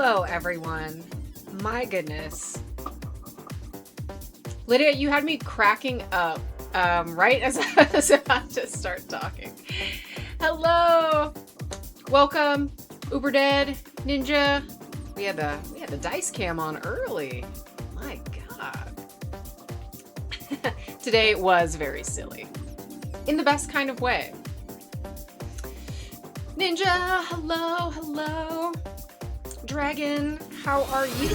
Hello, everyone. My goodness. Lydia, you had me cracking up right as I was about to start talking. Hello. Welcome, Uber Dead, Ninja. We had the dice cam on early. My God. Today was very silly. In the best kind of way. Ninja, hello. Dragon, how are you?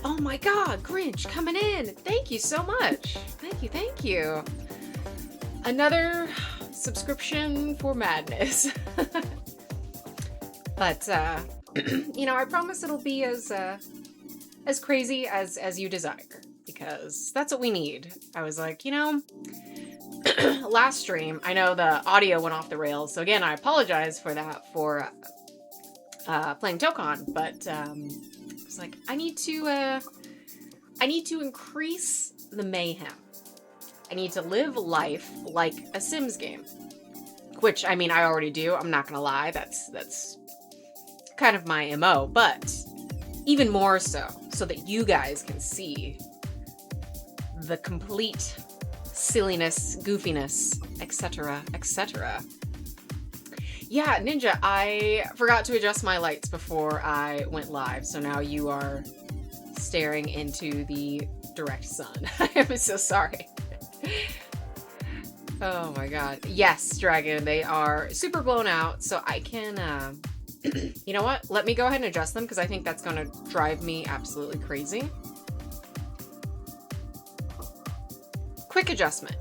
Oh my God, Grinch coming in. Thank you so much. Thank you. Another subscription for madness. But, I promise it'll be as crazy as you desire, because that's what we need. I was like, last stream, I know the audio went off the rails, so again, I apologize for that, for playing Tokon, but it's like I need to increase the mayhem. I need to live life like a Sims game, which I already do. I'm not gonna lie, that's kind of my MO, but even more so that you guys can see the complete silliness, goofiness, etc., etc. Yeah, Ninja, I forgot to adjust my lights before I went live, so now you are staring into the direct sun. I am so sorry. Oh my God. Yes, Dragon, they are super blown out, so I can, you know what? Let me go ahead and adjust them, because I think that's going to drive me absolutely crazy. Quick adjustment.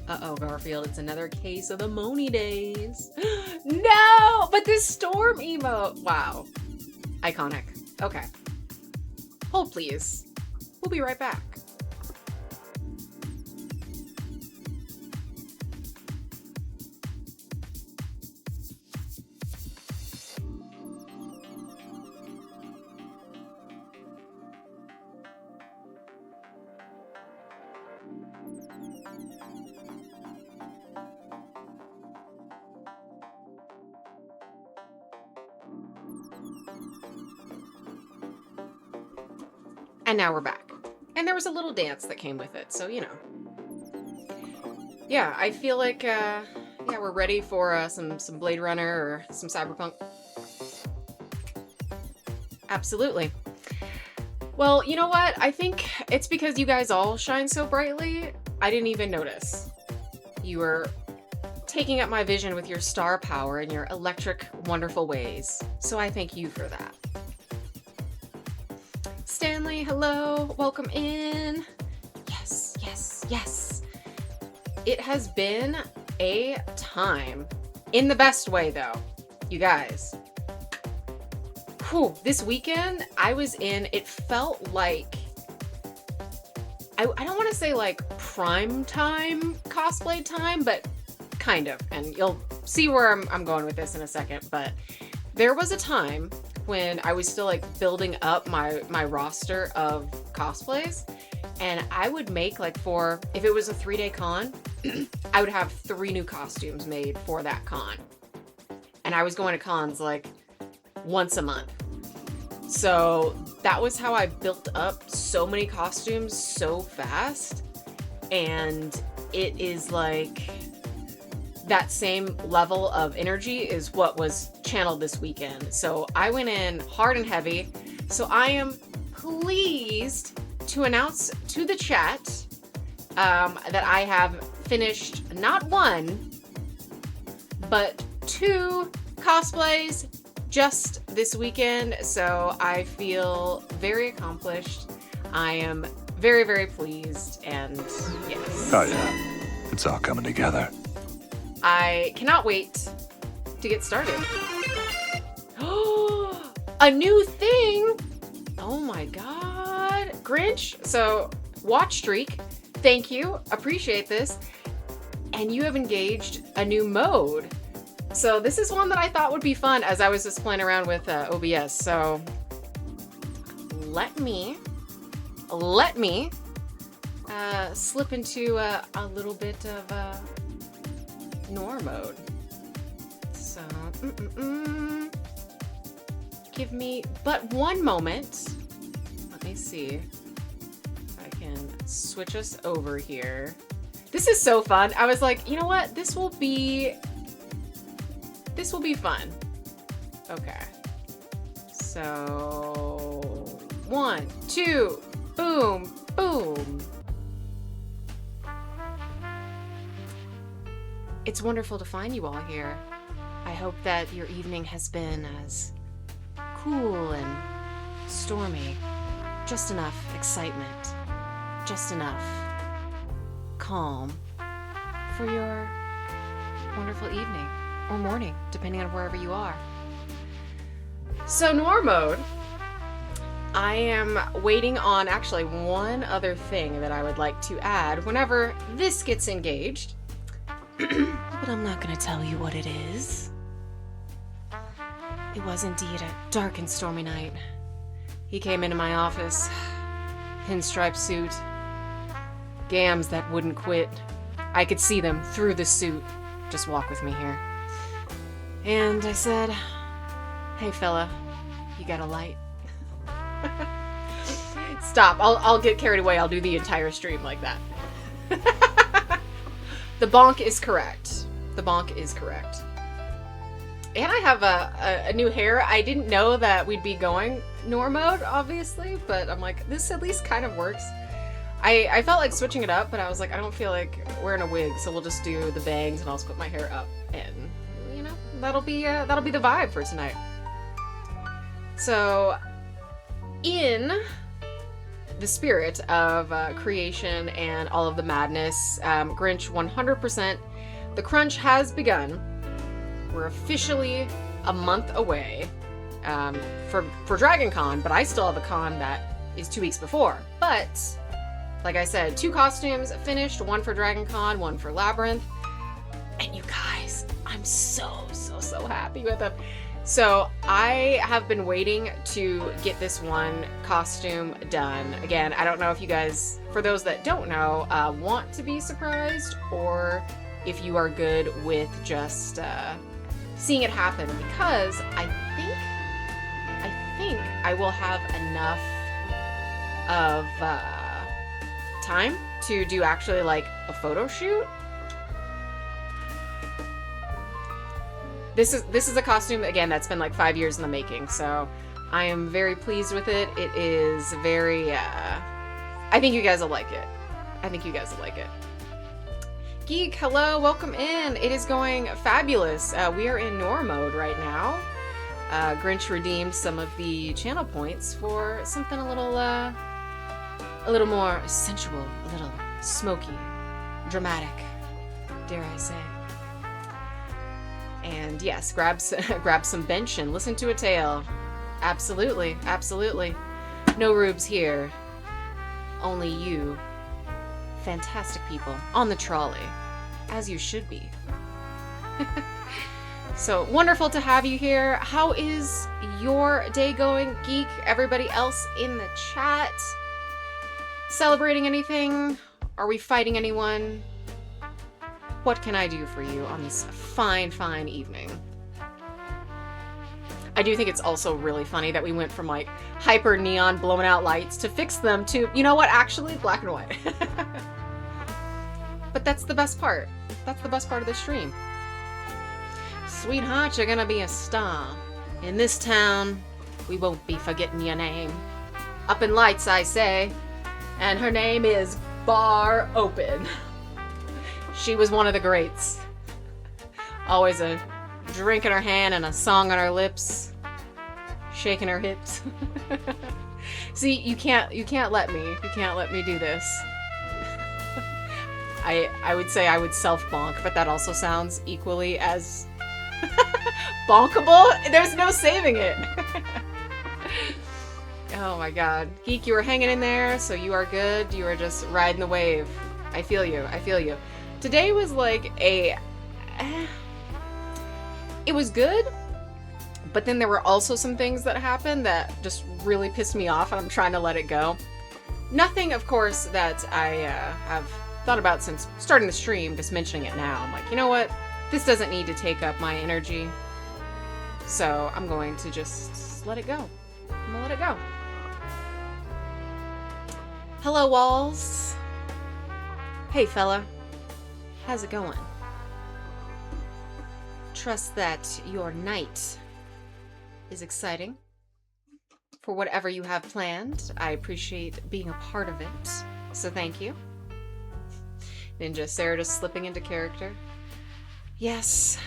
Uh-oh, Garfield, it's another case of the Moni days. No! But this storm emote! Wow. Iconic. Okay. Hold, please. We'll be right back. And now we're back. And there was a little dance that came with it, so, Yeah, I feel like, we're ready for some Blade Runner or some Cyberpunk. Absolutely. Well, you know what? I think it's because you guys all shine so brightly, I didn't even notice. You were taking up my vision with your star power and your electric, wonderful ways. So I thank you for that. Stanley, hello, welcome in. Yes. It has been a time. In the best way, though. You guys. Whew, this weekend, I was in, it felt like, I don't want to say like prime time cosplay time, but kind of. And you'll see where I'm going with this in a second. But there was a time when I was still like building up my roster of cosplays, and I would make like if it was a 3-day con, I would have 3 new costumes made for that con. And I was going to cons like once a month. So that was how I built up so many costumes so fast. And it is like that same level of energy is what was channeled this weekend. So I went in hard and heavy. So I am pleased to announce to the chat that I have finished not 1, but 2 cosplays just this weekend. So I feel very accomplished. I am very, very pleased, and yes. Oh yeah, it's all coming together. I cannot wait to get started. Oh, a new thing! Oh my God. Grinch, so watch streak. Thank you. Appreciate this. And you have engaged a new mode. So this is one that I thought would be fun as I was just playing around with OBS. So let me slip into a little bit of Noir mode. So, give me but one moment. Let me see if I can switch us over here. This is so fun. I was like, you know what? This will be fun. Okay. So, 1, 2, boom, boom. It's wonderful to find you all here. I hope that your evening has been as cool and stormy. Just enough excitement. Just enough calm for your wonderful evening or morning, depending on wherever you are. So, Noir mode. I am waiting on actually one other thing that I would like to add whenever this gets engaged. But I'm not going to tell you what it is. It was indeed a dark and stormy night. He came into my office, pinstripe suit, gams that wouldn't quit. I could see them through the suit. Just walk with me here. And I said, "Hey fella, you got a light?" Stop, I'll get carried away. I'll do the entire stream like that. The bonk is correct. The bonk is correct. And I have a new hair. I didn't know that we'd be going Noir mode, obviously, but I'm like, this at least kind of works. I felt like switching it up, but I was like, I don't feel like wearing a wig, so we'll just do the bangs and I'll just put my hair up, and you know, that'll be the vibe for tonight. So, in the spirit of creation and all of the madness, Grinch 100%, the crunch has begun. We're officially a month away for Dragon Con, but I still have a con that is 2 weeks before. But, like I said, 2 costumes finished, one for Dragon Con, one for Labyrinth. And you guys, I'm so happy with them. So I have been waiting to get this one costume done. Again, I don't know if you guys, for those that don't know, want to be surprised, or if you are good with just seeing it happen, because I think I will have enough of time to do actually like a photo shoot. This is a costume, again, that's been like 5 years in the making, so I am very pleased with it. It is very, I think you guys will like it. I think you guys will like it. Geek, hello, welcome in. It is going fabulous. We are in Noir mode right now. Grinch redeemed some of the channel points for something a little more sensual, a little smoky, dramatic, dare I say. And yes, grab some bench and listen to a tale. Absolutely, absolutely. No rubes here. Only you. Fantastic people on the trolley, as you should be. So wonderful to have you here. How is your day going, Geek? Everybody else in the chat? Celebrating anything? Are we fighting anyone? What can I do for you on this fine evening? I do think it's also really funny that we went from like hyper neon blown out lights to fix them to, you know what, actually black and white. But that's the best part. That's the best part of the stream. Sweetheart, you're gonna be a star. In this town, we won't be forgetting your name. Up in lights, I say. And her name is Bar Open. She was one of the greats. Always a drink in her hand and a song on her lips. Shaking her hips. See, you can't let me do this. I would say I would self-bonk, but that also sounds equally as bonkable. There's no saving it. Oh my god. Geek, you were hanging in there, so you are good. You are just riding the wave. I feel you. I feel you. Today was like it was good, but then there were also some things that happened that just really pissed me off, and I'm trying to let it go. Nothing, of course, that I have thought about since starting the stream, just mentioning it now. I'm like, you know what? This doesn't need to take up my energy. So I'm going to just let it go. I'm gonna let it go. Hello, walls. Hey, fella. How's it going? Trust that your night is exciting. For whatever you have planned, I appreciate being a part of it. So thank you. Ninja Sarah just slipping into character. Yes.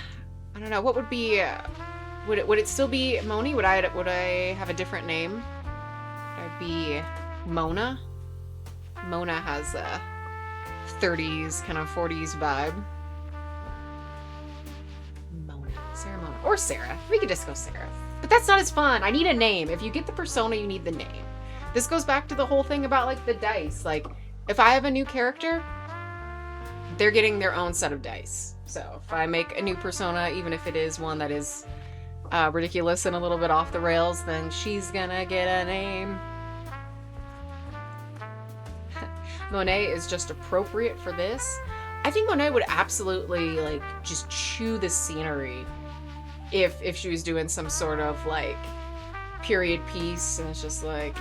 I don't know. What would be... would it still be Moni? Would I have a different name? Would I be Mona? Mona has a 30s, kind of 40s vibe. Mona. Sarah Mona. Or Sarah. We could just go Sarah. But that's not as fun. I need a name. If you get the persona, you need the name. This goes back to the whole thing about, like, the dice. Like, if I have a new character, they're getting their own set of dice. So if I make a new persona, even if it is one that is ridiculous and a little bit off the rails, then she's gonna get a name. Monet is just appropriate for this. I think Monet would absolutely, like, just chew the scenery if she was doing some sort of, like, period piece, and it's just like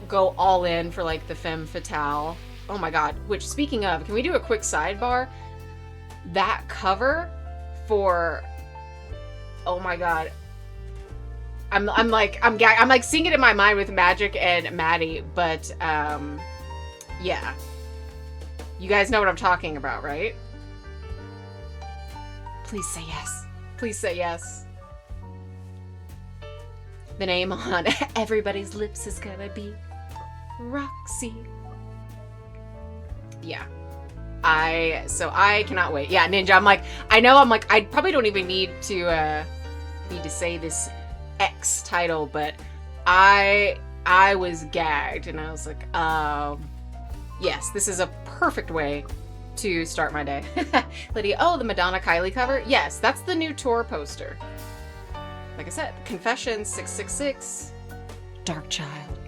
go all in for, like, the femme fatale. Oh my god. Which, speaking of, can we do a quick sidebar? That cover for, oh my god, I'm like seeing it in my mind with Magic and Maddie, but yeah, you guys know what I'm talking about, right? Please say yes. Please say yes. The name on everybody's lips is gonna be Roxy. Yeah. I cannot wait. Yeah, Ninja, I probably don't even need to say this X title, but I was gagged and I was like, yes, this is a perfect way to start my day. Lydia, oh, the Madonna Kylie cover? Yes, that's the new tour poster. Like I said, Confession 666, Dark Child.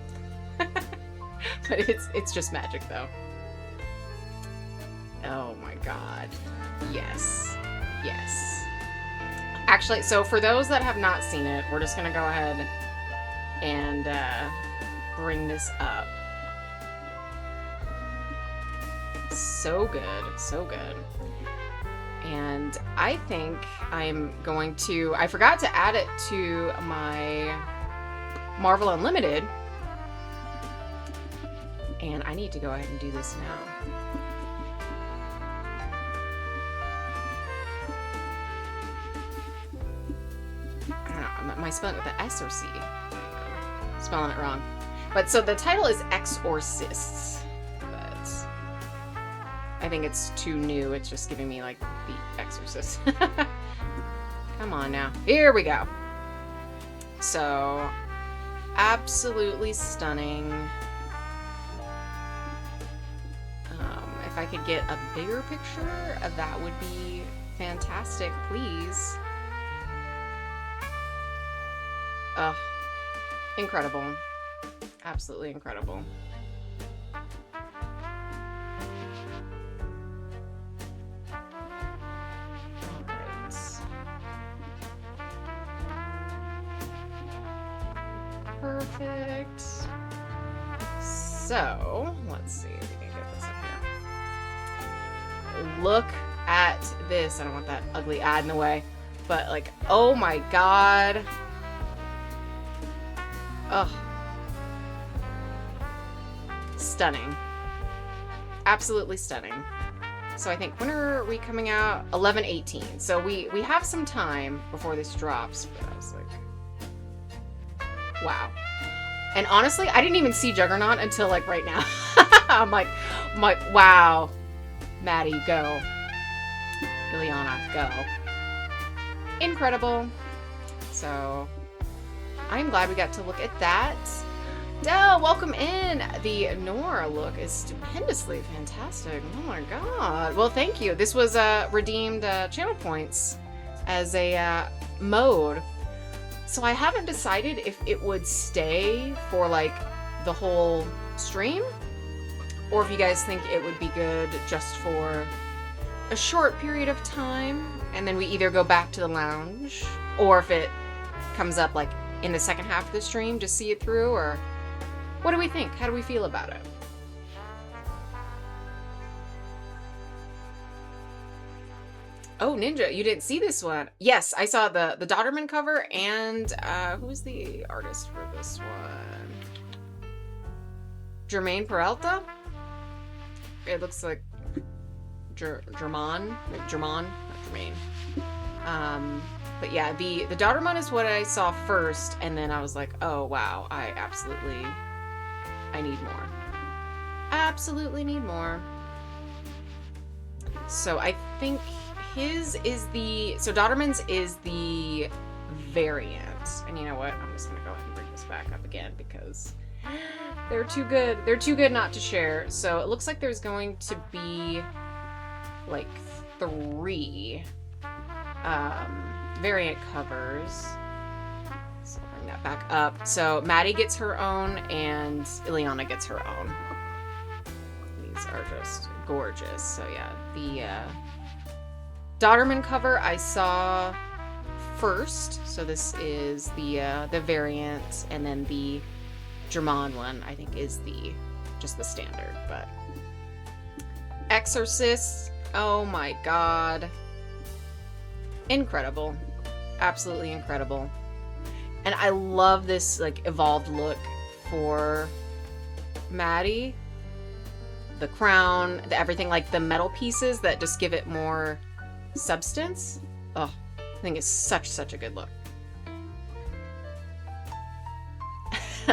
But it's just magic though. Oh my god. Yes. Yes. Actually, so for those that have not seen it, we're just gonna go ahead and bring this up. So good. So good. And I think I'm going to... I forgot to add it to my Marvel Unlimited. And I need to go ahead and do this now. Am I spelling it with an S or C? Spelling it wrong. But so the title is Exorcists. But I think it's too new. It's just giving me like The Exorcist. Come on now. Here we go. So, absolutely stunning. If I could get a bigger picture, that would be fantastic, please. Ugh. Incredible. Absolutely incredible. Alright. Perfect. So, let's see if we can get this up here. Look at this. I don't want that ugly ad in the way. But, like, oh my god. Ugh. Stunning. Absolutely stunning. So I think, when are we coming out? 11/18. So we have some time before this drops. But I was like, wow. And honestly, I didn't even see Juggernaut until like right now. I'm like, wow. Maddie, go. Ileana, go. Incredible. So I'm glad we got to look at that. Dell, welcome in. The Nora look is stupendously fantastic. Oh my god. Well, thank you. This was redeemed channel points as a mode. So I haven't decided if it would stay for like the whole stream, or if you guys think it would be good just for a short period of time, and then we either go back to the lounge or if it comes up like in the second half of the stream, just see it through, or what do we think? How do we feel about it? Oh, Ninja, you didn't see this one. Yes, I saw the Dodderman cover, and who's the artist for this one? Jermaine Peralta? It looks like German, not Jermaine. But yeah, the Dodderman is what I saw first, and then I was like, oh wow, I need more. Absolutely need more. So I think his is so Dodderman's is the variant. And you know what? I'm just gonna go ahead and bring this back up again because they're too good. They're too good not to share. So it looks like there's going to be like 3 variant covers. So I'll bring that back up. So Maddie gets her own and Ileana gets her own. These are just gorgeous. So yeah, the Dodderman cover I saw first. So this is the variant, and then the German one I think is just the standard. But Exorcist, oh my god. Incredible. Absolutely incredible. And I love this like evolved look for Maddie. The crown, everything, like the metal pieces that just give it more substance. Oh, I think it's such a good look.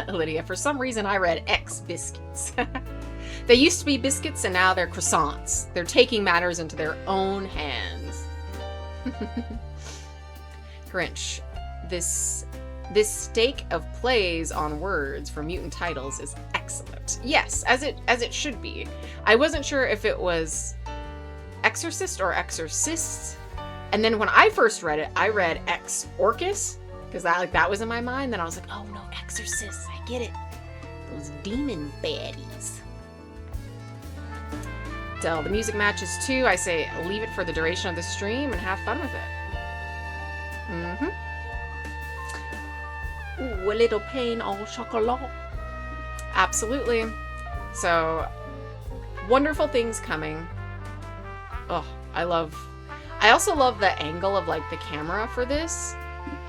Lydia, for some reason I read X biscuits. They used to be biscuits and now they're croissants. They're taking matters into their own hands. Grinch, this stake of plays on words for mutant titles is excellent. Yes, as it should be. I wasn't sure if it was Exorcist or Exorcists, and then when I first read it, I read Ex Orcus because that was in my mind. Then I was like, oh no, Exorcists, I get it. Those demon baddies. Del, the music matches too. I say leave it for the duration of the stream and have fun with it. Ooh, a little pain au chocolat. Absolutely. So, wonderful things coming. Oh, I also love the angle of like the camera for this.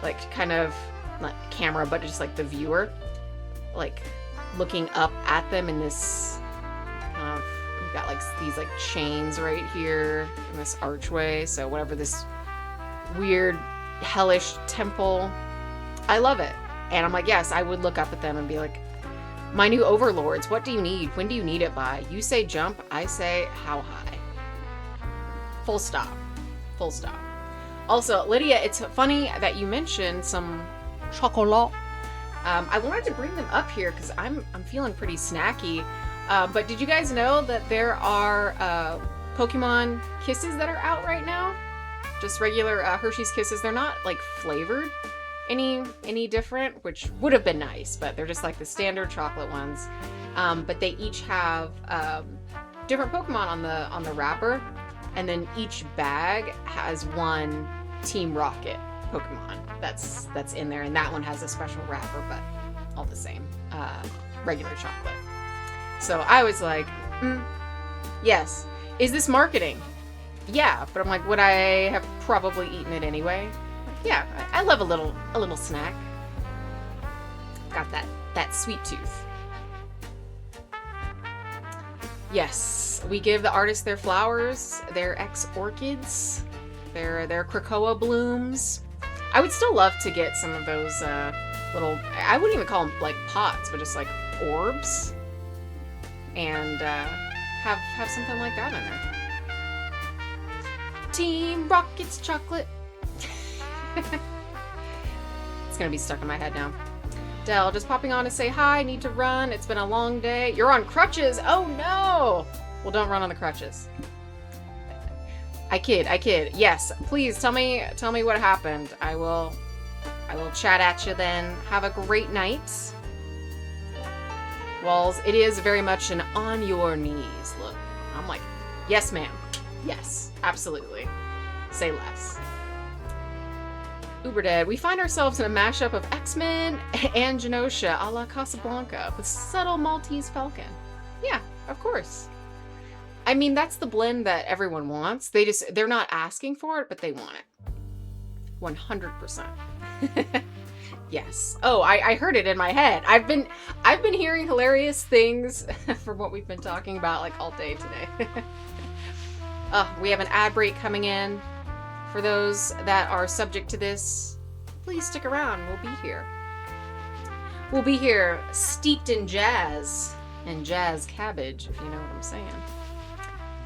Like kind of not camera, but just like the viewer. Like looking up at them in this kind of, we've got like these like chains right here in this archway. So whatever this weird hellish temple, I love it. And I'm like, yes, I would look up at them and be like, my new overlords, what do you need? When do you need it by? You say jump, I say how high. Full stop. Full stop. Also, Lydia, it's funny that you mentioned some chocolat. I wanted to bring them up here because I'm feeling pretty snacky. But did you guys know that there are Pokemon Kisses that are out right now? Just regular Hershey's Kisses. They're not like flavored any different, which would have been nice, but they're just like the standard chocolate ones. But they each have different Pokemon on the wrapper, and then each bag has one Team Rocket Pokemon that's in there, and that one has a special wrapper, but all the same, regular chocolate. So I was like, yes. Is this marketing? Yeah, but I'm like, would I have probably eaten it anyway? Yeah, I love a little snack. Got that sweet tooth. Yes, we give the artists their flowers, their ex-orchids, their Krakoa blooms. I would still love to get some of those little, I wouldn't even call them like pots, but just like orbs, and have something like that in there. Team Rocket's chocolate. It's gonna be stuck in my head now. Del, just popping on to say hi, need to run. It's been a long day. You're on crutches. Oh no. Well, don't run on the crutches. I kid. Yes, please tell me what happened. I will chat at you then. Have a great night. Walls, it is very much an on your knees look. I'm like, yes, ma'am. Yes, absolutely. Say less. Uberdead, we find ourselves in a mashup of X-Men and Genosha a la Casablanca with subtle Maltese Falcon. Yeah, of course. I mean, that's the blend that everyone wants. They're not asking for it, but they want it. 100%. Yes. Oh, I heard it in my head. I've been hearing hilarious things from what we've been talking about like all day today. We have an ad break coming in. For those that are subject to this, please stick around. We'll be here. We'll be here steeped in jazz and jazz cabbage, if you know what I'm saying.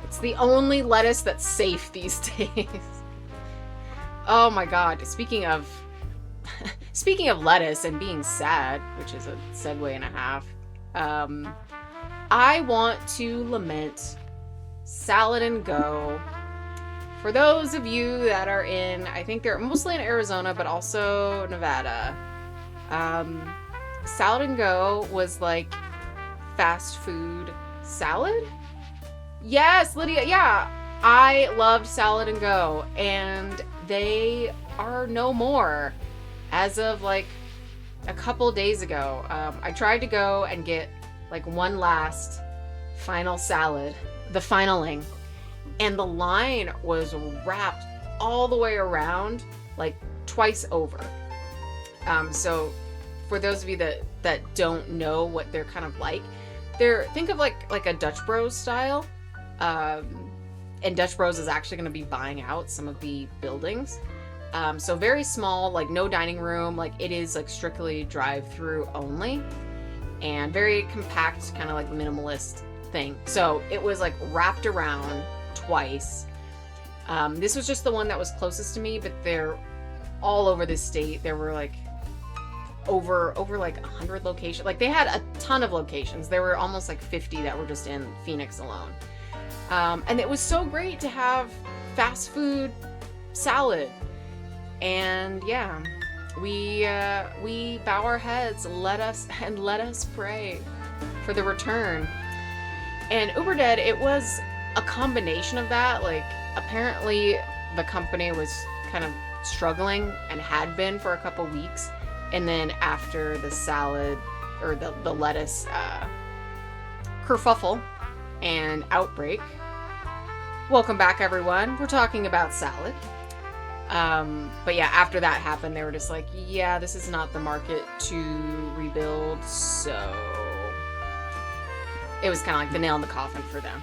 It's the only lettuce that's safe these days. Oh my god. Speaking of lettuce and being sad, which is a segue and a half, I want to lament Salad and Go. For those of you that are in, I think they're mostly in Arizona, but also Nevada, Salad and Go was like fast food salad. Yes, Lydia, yeah. I loved Salad and Go, and they are no more as of like a couple days ago. I tried to go and get like one last final salad, the finaling, and the line was wrapped all the way around, like twice over. So for those of you that don't know what they're kind of like, think of like a Dutch Bros style. And Dutch Bros is actually going to be buying out some of the buildings. So very small, like no dining room, like it is like strictly drive-through only, and very compact, kind of like minimalist thing. So it was like wrapped around twice. This was just the one that was closest to me, but they're all over the state. There were like over like 100 locations. Like they had a ton of locations. There were almost like 50 that were just in Phoenix alone. And it was so great to have fast food salad. And yeah, we bow our heads, let us pray for the return. And Uberdead, it was a combination of that. Like apparently the company was kind of struggling and had been for a couple weeks, and then after the salad or the lettuce kerfuffle and outbreak. Welcome back, everyone. We're talking about salad. But yeah, after that happened, they were just like, yeah, this is not the market to rebuild. So it was kind of like the nail in the coffin for them.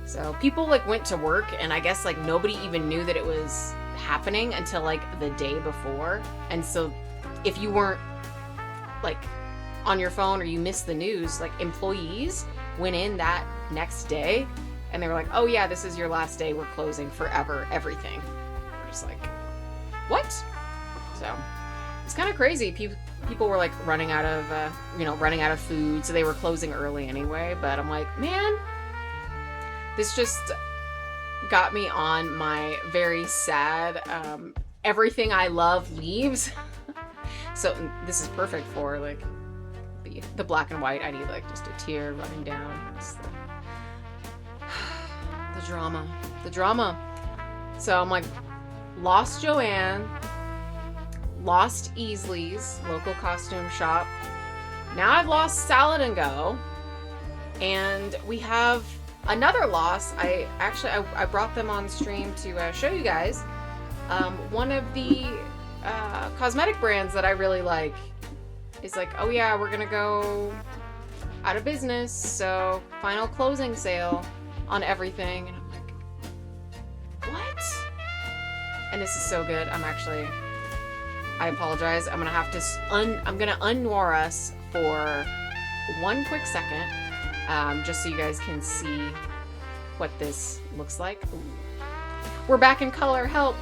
So people like went to work, and I guess like nobody even knew that it was happening until like the day before. And so if you weren't like on your phone or you missed the news, like employees went in that next day and they were like, oh yeah, this is your last day. We're closing forever, everything. We're just like, what? So it's kind of crazy. People were like running out of food. So they were closing early anyway. But I'm like, man, this just got me on my very sad, everything I love leaves. So this is perfect for like the black and white. I need like just a tear running down. The drama. So I'm like, lost Joanne, lost Easley's local costume shop. Now I've lost Salad and Go, and we have another loss. I brought them on stream to show you guys. One of the cosmetic brands that I really like is like, oh yeah, we're gonna go out of business, so final closing sale on everything. And I'm like, what? And this is so good. I apologize. I'm gonna have to I'm gonna unmoor us for one quick second, just so you guys can see what this looks like. Ooh. We're back in color. Help.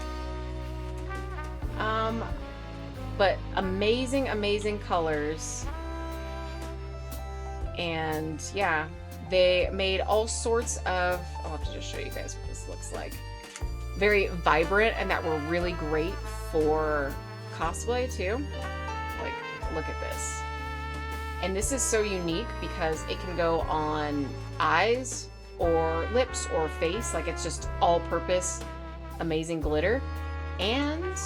But amazing colors. And yeah, they made all sorts of, I'll have to just show you guys what this looks like. Very vibrant, and that were really great for cosplay too. Like, look at this. And this is so unique because it can go on eyes or lips or face. Like, it's just all purpose, amazing glitter. And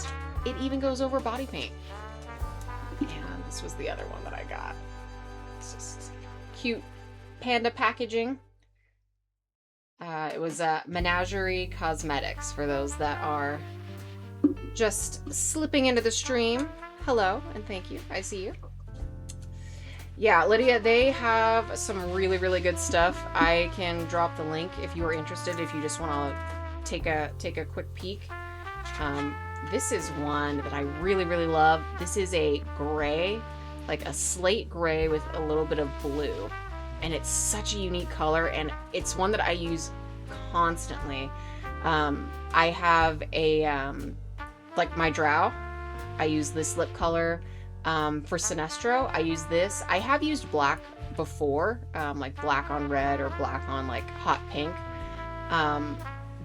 it even goes over body paint. And this was the other one that I got. It's just cute panda packaging. It was Menagerie Cosmetics for those that are just slipping into the stream. Hello and thank you. I see you. Yeah, Lydia, they have some really, really good stuff. I can drop the link if you are interested, if you just want to take a quick peek. This is one that I really, really love. This is a gray, like a slate gray with a little bit of blue. And it's such a unique color, and it's one that I use constantly. I have a, like my Drow, I use this lip color. For Sinestro, I use this. I have used black before, like black on red or black on like hot pink.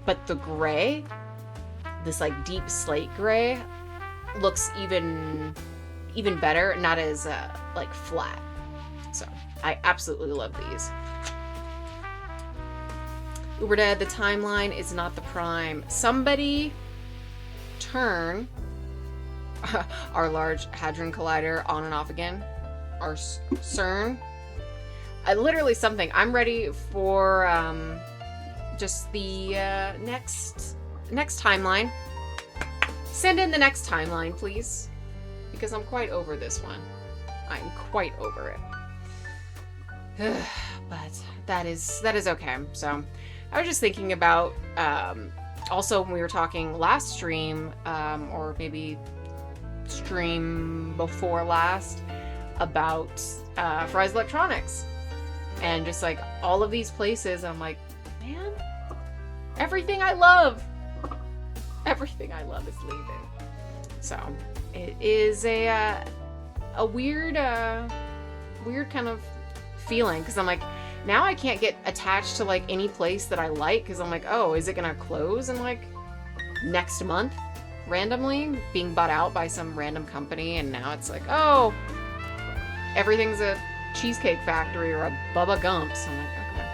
But the gray, this like deep slate gray, looks even better, not as like flat. So I absolutely love these. Uberdead, the timeline is not the prime. Somebody turn our Large Hadron Collider on and off again. Our CERN. Literally something. I'm ready for just the next timeline. Send in the next timeline, please. Because I'm quite over this one. I'm quite over it. But that is okay. So I was just thinking about also when we were talking last stream, or maybe stream before last, about Fry's Electronics and just like all of these places. I'm like, man, everything I love is leaving. So it is a weird kind of feeling, because I'm like, now I can't get attached to like any place that I like, because I'm like, oh, is it gonna close in like next month randomly, being bought out by some random company? And now it's like, oh, everything's a Cheesecake Factory or a Bubba Gump's. I'm like, okay,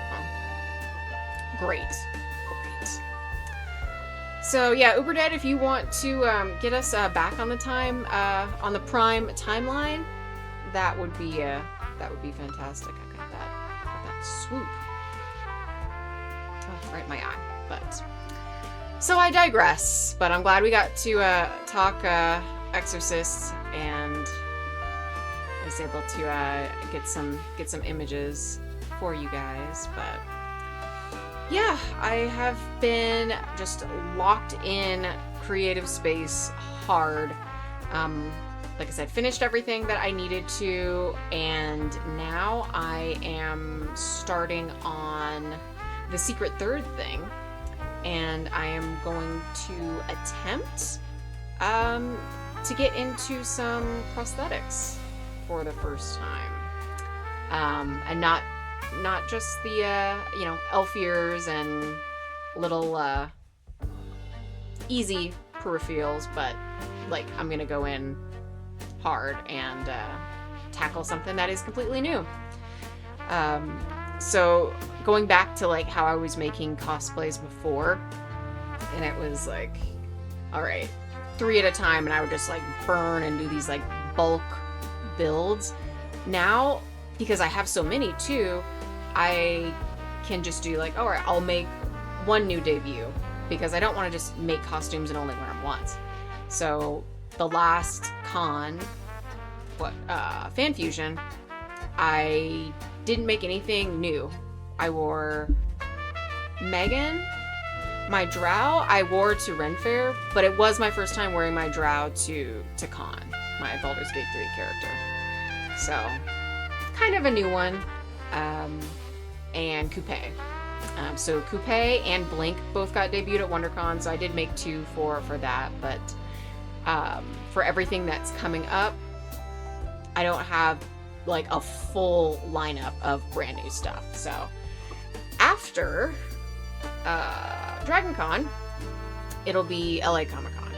well, great. So yeah, Uberdead, if you want to get us back on the on the Prime timeline, that would be fantastic. I got that swoop. Oh, right in my eye. But so I digress. But I'm glad we got to talk Exorcist, and I was able to get some images for you guys. But yeah, I have been just locked in creative space hard. Like I said, finished everything that I needed to, and now I am starting on the Secret Third thing, and I am going to attempt to get into some prosthetics for the first time, and not just the elf ears and little easy peripherals, but like I'm gonna go in hard and tackle something that is completely new. So going back to like how I was making cosplays before, and it was like, all right, 3 at a time, and I would just like burn and do these like bulk builds. Now, because I have so many too, I can just do like, all right, I'll make one new debut, because I don't want to just make costumes and only wear them once. So the last con, Fan Fusion, I didn't make anything new. I wore Megan, my Drow, I wore to Ren Fair, but it was my first time wearing my Drow to con, my Baldur's Gate 3 character. So, kind of a new one. And Coupe. So Coupe and Blink both got debuted at WonderCon, so I did make 2 for that, but for everything that's coming up, I don't have like a full lineup of brand new stuff. So after DragonCon, it'll be LA Comic Con,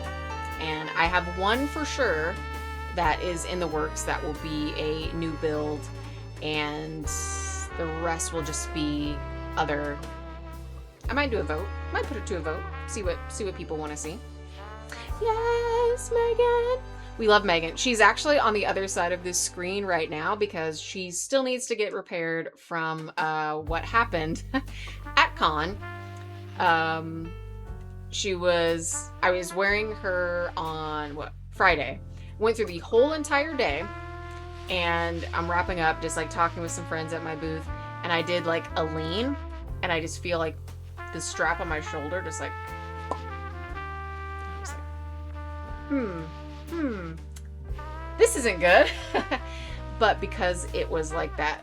and I have one for sure that is in the works that will be a new build, and the rest will just be I might do a vote. Might put it to a vote. See what people want to see. Yes, Megan. We love Megan. She's actually on the other side of this screen right now because she still needs to get repaired from what happened at con. I was wearing her on Friday. Went through the whole entire day, and I'm wrapping up, just like talking with some friends at my booth, and I did like a lean, and I just feel like the strap on my shoulder just like, I was like, this isn't good. But because it was like that,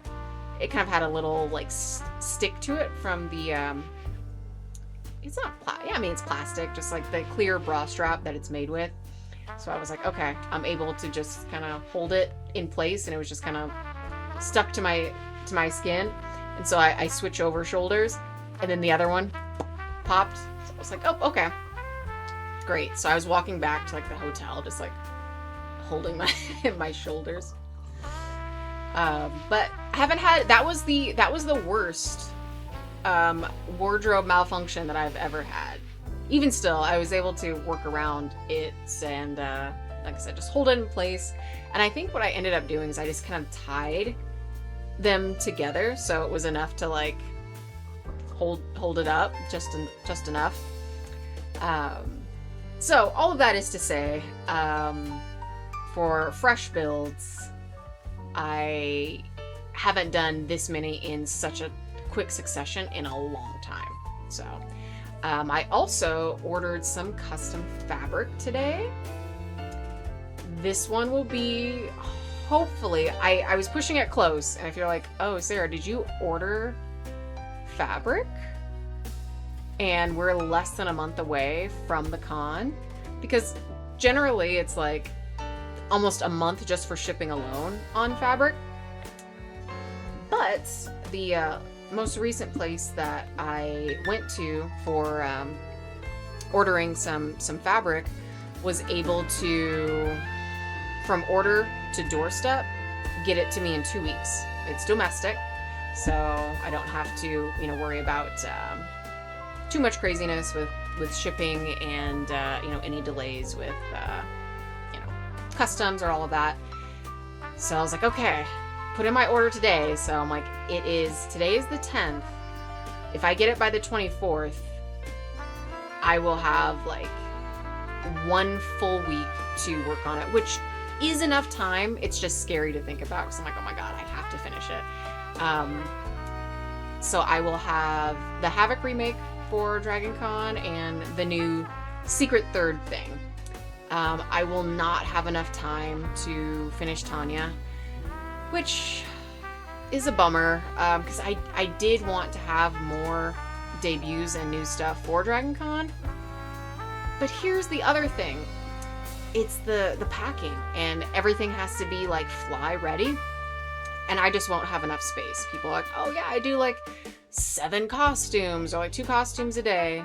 it kind of had a little like stick to it from the it's not it's plastic, just like the clear bra strap that it's made with. So I was like, okay, I'm able to just kind of hold it in place, and it was just kind of stuck to my skin. And so I switch over shoulders, and then the other one popped. So I was like, oh, okay, great. So I was walking back to like the hotel, just like holding my shoulders. But I haven't had, that was the worst wardrobe malfunction that I've ever had. Even still, I was able to work around it and, like I said, just hold it in place. And I think what I ended up doing is I just kind of tied them together, so it was enough to like hold it up just enough. So all of that is to say, for fresh builds, I haven't done this many in such a quick succession in a long time. So I also ordered some custom fabric today. This one will be, hopefully, I was pushing it close, and I feel like, oh, Sarah, did you order fabric? And we're less than a month away from the con, because generally it's like almost a month just for shipping alone on fabric. But the most recent place that I went to for ordering some fabric was able to, from order to doorstep, get it to me in 2 weeks. It's domestic, so I don't have to, worry about too much craziness with shipping and any delays with customs or all of that. So I was like, okay, put in my order today. So I'm like, today is the 10th. If I get it by the 24th, I will have like 1 full week to work on it, which is enough time. It's just scary to think about because I'm like, oh my God, I have to finish it. So I will have the Havoc remake for Dragon Con and the new Secret Third thing. I will not have enough time to finish Tanya, which is a bummer, because I did want to have more debuts and new stuff for Dragon Con. But here's the other thing. It's the packing, and everything has to be like fly ready, and I just won't have enough space. People are like, oh yeah, I do like 7 costumes or like 2 costumes a day.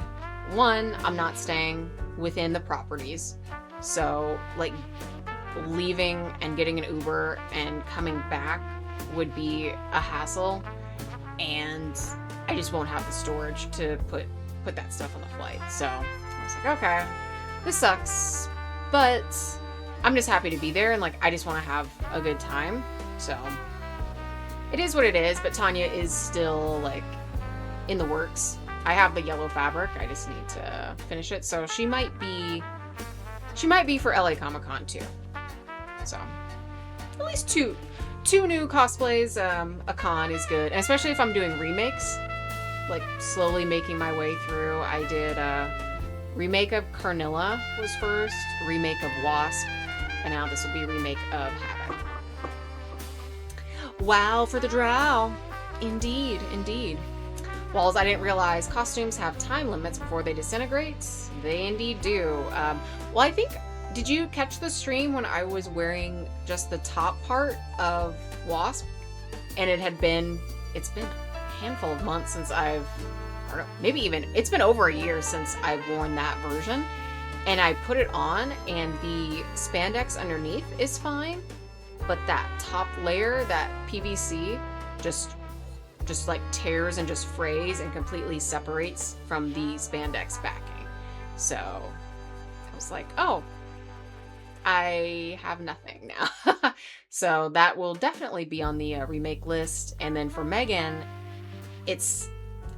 One, I'm not staying within the properties, so like leaving and getting an Uber and coming back would be a hassle, and I just won't have the storage to put that stuff on the flight. So I was like, okay, this sucks, but I'm just happy to be there, and like I just want to have a good time. So it is what it is. But Tanya is still like in the works. I have the yellow fabric, I just need to finish it. So she might be for LA Comic Con too. So at least two new cosplays a con is good, and especially if I'm doing remakes, like slowly making my way through. I did a remake of Carnilla was first, remake of Wasp, and now this will be a remake of Havoc. Wow for the drow. Indeed. Walls, I didn't realize costumes have time limits before they disintegrate. They indeed do. Well, I think, did you catch the stream when I was wearing just the top part of Wasp? And it's been a handful of months since I don't know, maybe even, it's been over a year since I've worn that version. And I put it on, and the spandex underneath is fine, but that top layer, that PVC, just like tears and just frays and completely separates from the spandex backing. So I was like, oh, I have nothing now. So that will definitely be on the remake list. And then for Megan, it's,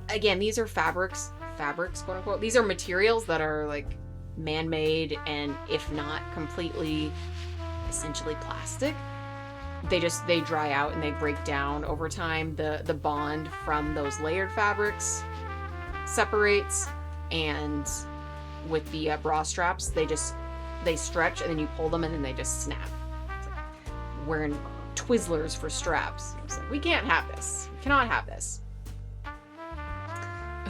again, these are fabrics, quote unquote. These are materials that are like man-made and if not completely essentially plastic. They dry out and they break down over time. The bond from those layered fabrics separates, and with the bra straps, they stretch and then you pull them and then they just snap. It's like wearing Twizzlers for straps. It's like, we can't have this. We cannot have this.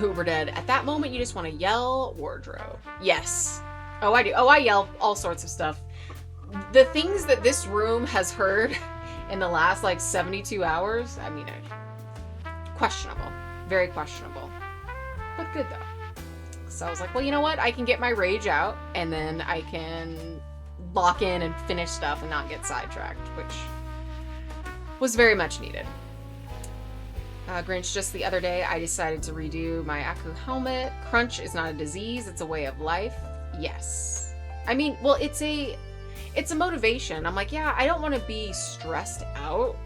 Uber dead. At that moment, you just want to yell wardrobe. Yes. Oh, I do. Oh, I yell all sorts of stuff. The things that this room has heard in the last like 72 hours, I mean, questionable. Very questionable. But good though. So I was like, well, you know what? I can get my rage out and then I can lock in and finish stuff and not get sidetracked, which was very much needed. Grinch, just the other day, I decided to redo my Aku helmet. Crunch is not a disease, it's a way of life. Yes. I mean, well, it's a motivation. I'm like, yeah, I don't want to be stressed out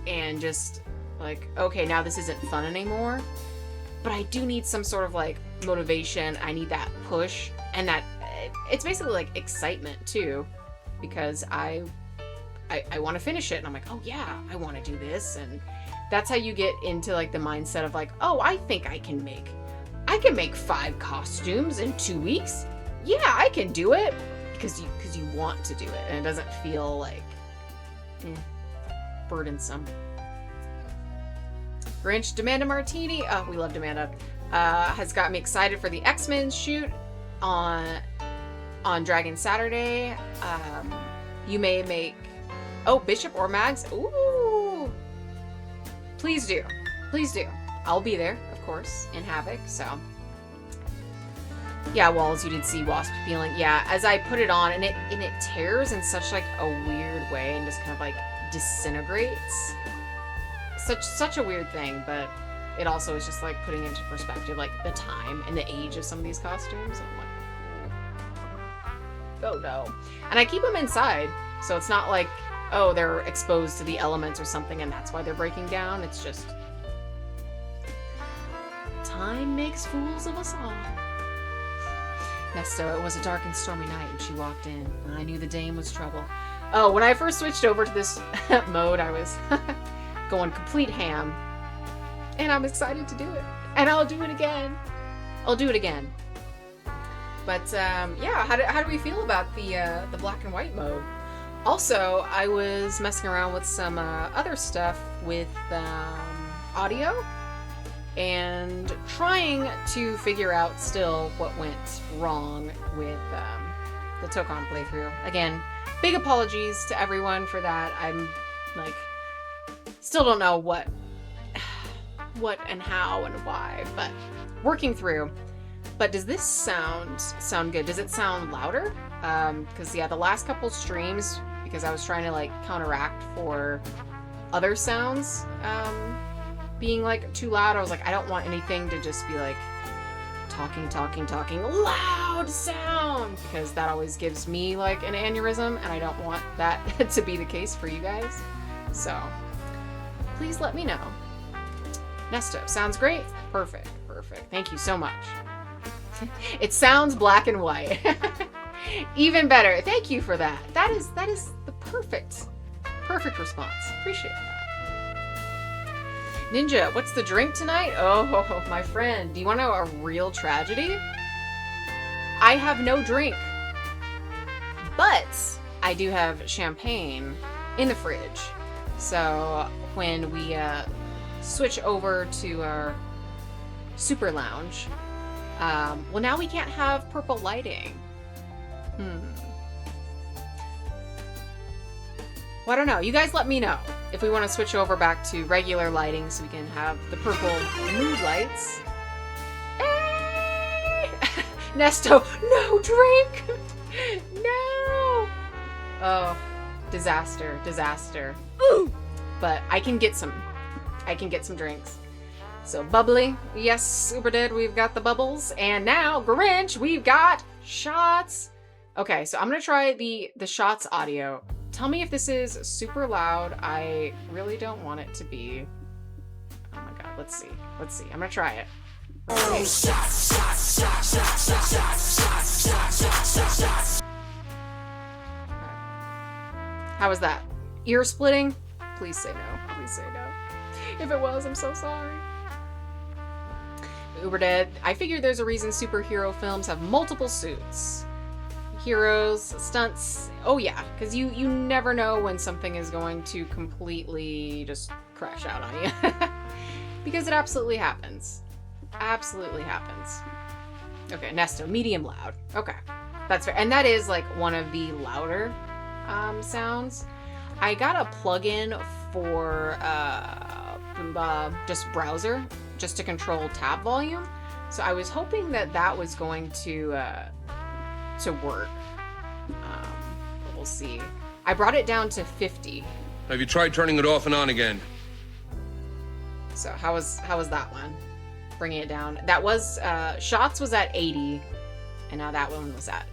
and just like, okay, now this isn't fun anymore. But I do need some sort of like motivation. I need that push, and that it's basically like excitement too, because I want to finish it, and I'm like, oh yeah, I want to do this. And that's how you get into like the mindset of like, oh, I think I can make 5 costumes in 2 weeks. Yeah, I can do it, because you want to do it, and it doesn't feel like burdensome. Grinch, Demanda Martini, oh, we love Demanda, has got me excited for the X-Men shoot on Dragon Saturday. You may make, oh, Bishop or Mags. Ooh, please do. I'll be there, of course, in Havoc. So yeah, Walls, you did see Wasp feeling. Yeah, as I put it on, and it tears in such like a weird way and just kind of like disintegrates. Such a weird thing, but it also is just like putting into perspective like the time and the age of some of these costumes. I'm like, oh no. And I keep them inside, so it's not like, oh, they're exposed to the elements or something and that's why they're breaking down. It's just time makes fools of us all. Nesto, it was a dark and stormy night and she walked in. I knew the dame was trouble. Oh, when I first switched over to this mode, I was going complete ham. And I'm excited to do it. And I'll do it again. But yeah, how do we feel about the black and white mode? Also, I was messing around with some other stuff with audio and trying to figure out still what went wrong with the Tokon playthrough. Again, big apologies to everyone for that. I'm like, still don't know what and how and why, but working through. But does this sound good? Does it sound louder? Because yeah, the last couple streams, because I was trying to like counteract for other sounds being like too loud, I was like, I don't want anything to just be like talking loud sound, because that always gives me like an aneurysm, and I don't want that to be the case for you guys. So please let me know. Nesto, sounds great. Perfect. Thank you so much. It sounds black and white. Even better. Thank you for that. That is the perfect response. Appreciate that. Ninja, what's the drink tonight? Oh, my friend. Do you want to know a real tragedy? I have no drink. But I do have champagne in the fridge. So when we switch over to our super lounge, well, now we can't have purple lighting. Well, I don't know. You guys let me know if we want to switch over back to regular lighting so we can have the purple mood lights. Hey! Nesto, no drink! No! Oh, disaster. Ooh! But I can get some drinks. So bubbly, yes, Super Dead, we've got the bubbles. And now, Grinch, we've got shots. Okay, so I'm gonna try the shots audio. Tell me if this is super loud. I really don't want it to be. Oh my god, let's see. Let's see. I'm gonna try it. Okay. How was that? Ear splitting? Please say no. Please say no. If it was, I'm so sorry. Uber dead. I figure there's a reason superhero films have multiple suits. Heroes, stunts. Oh yeah, because you never know when something is going to completely just crash out on you. Because it absolutely happens. Absolutely happens. Okay, Nesto, medium loud. Okay, that's fair. And that is like one of the louder sounds. I got a plugin for just browser, just to control tab volume. So I was hoping that that was going to work. But we'll see. I brought it down to 50. Have you tried turning it off and on again? So how was that one? Bringing it down. That was shots was at 80, and now that one was at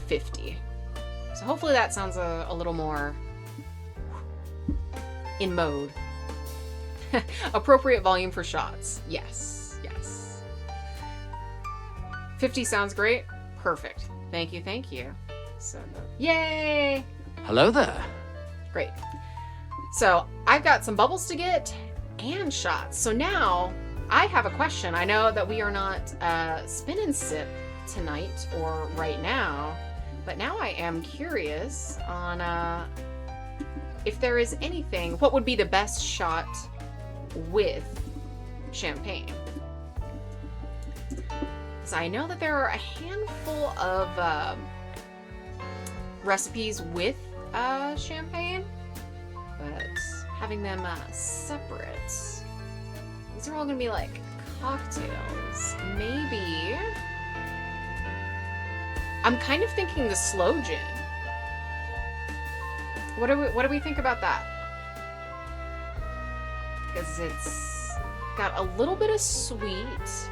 50. So hopefully that sounds a little more in mode. Appropriate volume for shots. Yes, yes. 50 sounds great. Perfect. Thank you, thank you. So, yay! Hello there. Great. So I've got some bubbles to get and shots. So now I have a question. I know that we are not spin and sip tonight or right now, but now I am curious on if there is anything, what would be the best shot with champagne? So I know that there are a handful of recipes with champagne, but having them separate, these are all gonna be like cocktails. Maybe I'm kind of thinking the slow gin. What do we think about that? Because it's got a little bit of sweet.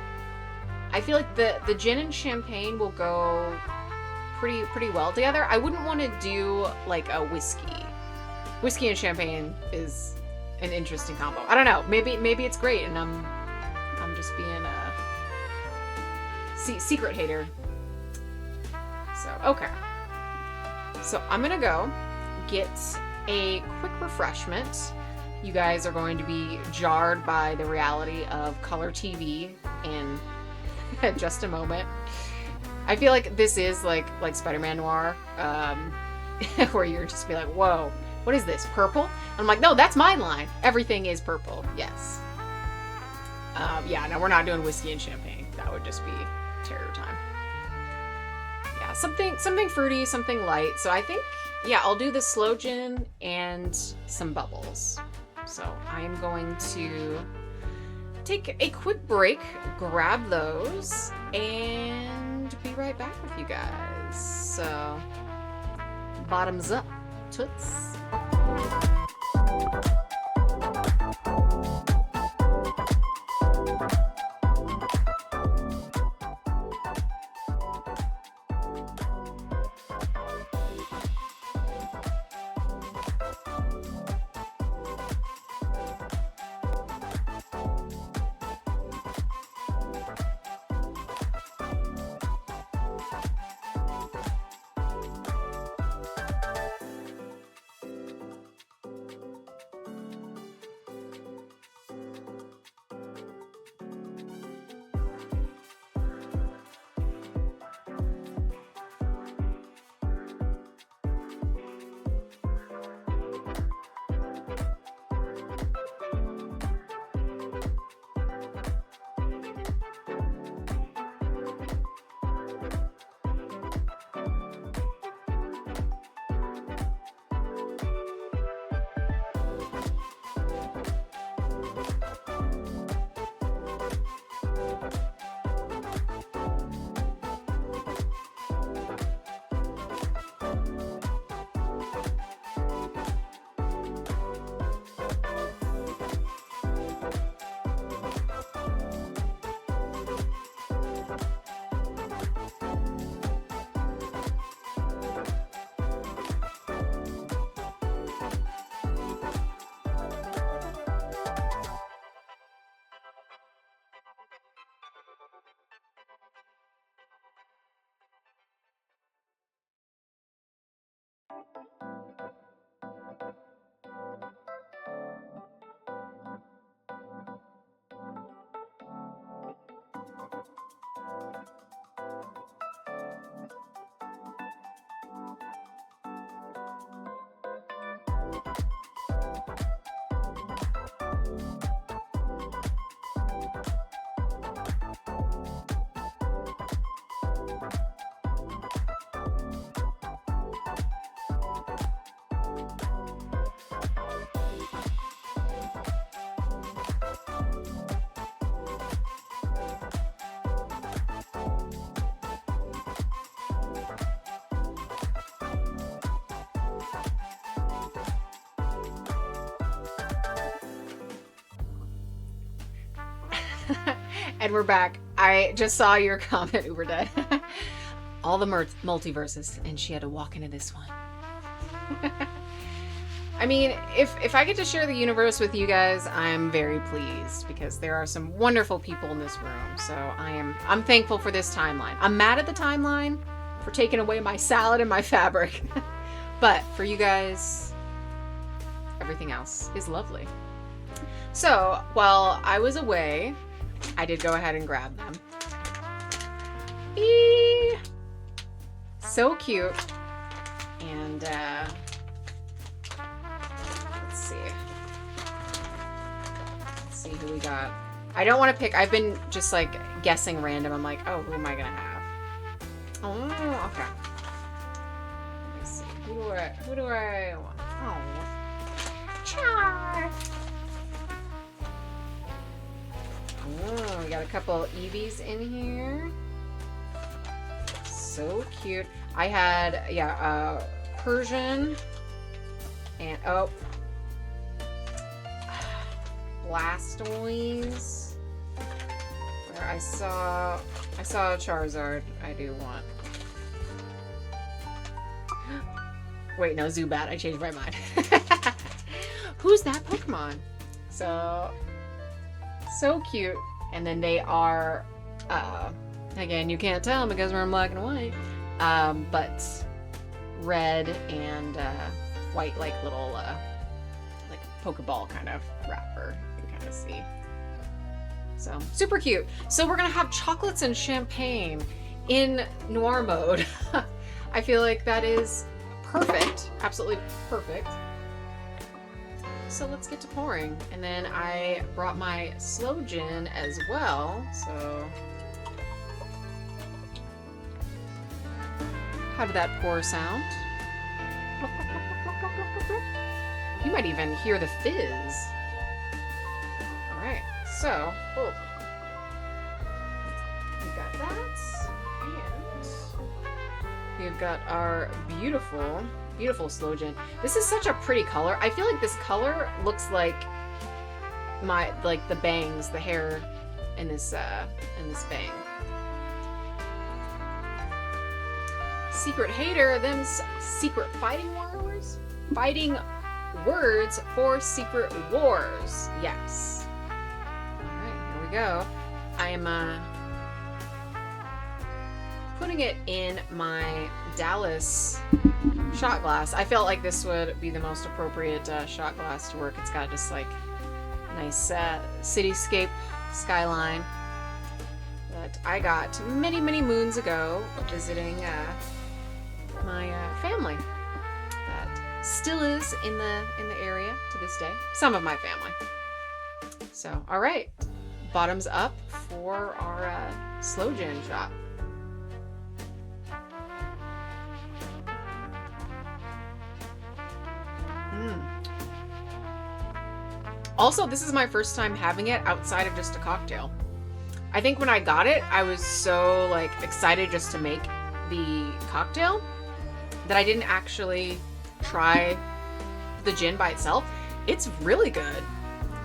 I feel like the gin and champagne will go pretty well together. I wouldn't want to do like a whiskey. Whiskey and champagne is an interesting combo. I don't know. Maybe it's great, and I'm just being a secret hater. So okay. So I'm gonna go get a quick refreshment. You guys are going to be jarred by the reality of color TV in just a moment. I feel like this is like Spider-Man Noir, where you're just be like, whoa, what is this, purple? And I'm like, no, that's my line. Everything is purple, yes. Yeah, no, we're not doing whiskey and champagne. That would just be terror time. Yeah, something fruity, something light. So I think, yeah, I'll do the slow gin and some bubbles. So I am going to take a quick break, grab those, and be right back with you guys. So, bottoms up, toots. And we're back. I just saw your comment, Uber Day. All the multiverses, and she had to walk into this one. I mean, if I get to share the universe with you guys, I'm very pleased because there are some wonderful people in this room. So I'm thankful for this timeline. I'm mad at the timeline for taking away my salad and my fabric. But for you guys, everything else is lovely. So while I was away, I did go ahead and grab them. Eee! So cute. And let's see. Let's see who we got. I don't want to pick. I've been just like guessing random. I'm like, oh, who am I gonna have? Oh, okay. Let me see. Who do I want? Oh, Char. Oh, we got a couple Eevees in here. So cute. I had, Persian and, Blastoise. Where I saw Charizard. I do want. Wait, no, Zubat. I changed my mind. Who's that Pokemon? So cute. And then they are, again, you can't tell because we're in black and white, but red and white, like little, like Pokeball kind of wrapper. You can kind of see. So super cute. So we're gonna have chocolates and champagne in noir mode. I feel like that is perfect, absolutely perfect. So let's get to pouring. And then I brought my slow gin as well. So how did that pour sound? You might even hear the fizz. All right, so we've got that, and we've got our beautiful slow gin. This is such a pretty color. I feel like this color looks like the bangs, the hair in this bang. Secret hater, them secret fighting words for secret wars. Yes. All right, here we go. I'm putting it in my Dallas shot glass. I felt like this would be the most appropriate shot glass to work. It's got just like nice cityscape skyline that I got many moons ago visiting my family that still is in the area to this day. Some of my family. So all right, bottoms up for our slow gin shot. Also, this is my first time having it outside of just a cocktail. I think when I got it, I was so like excited just to make the cocktail that I didn't actually try the gin by itself. It's really good.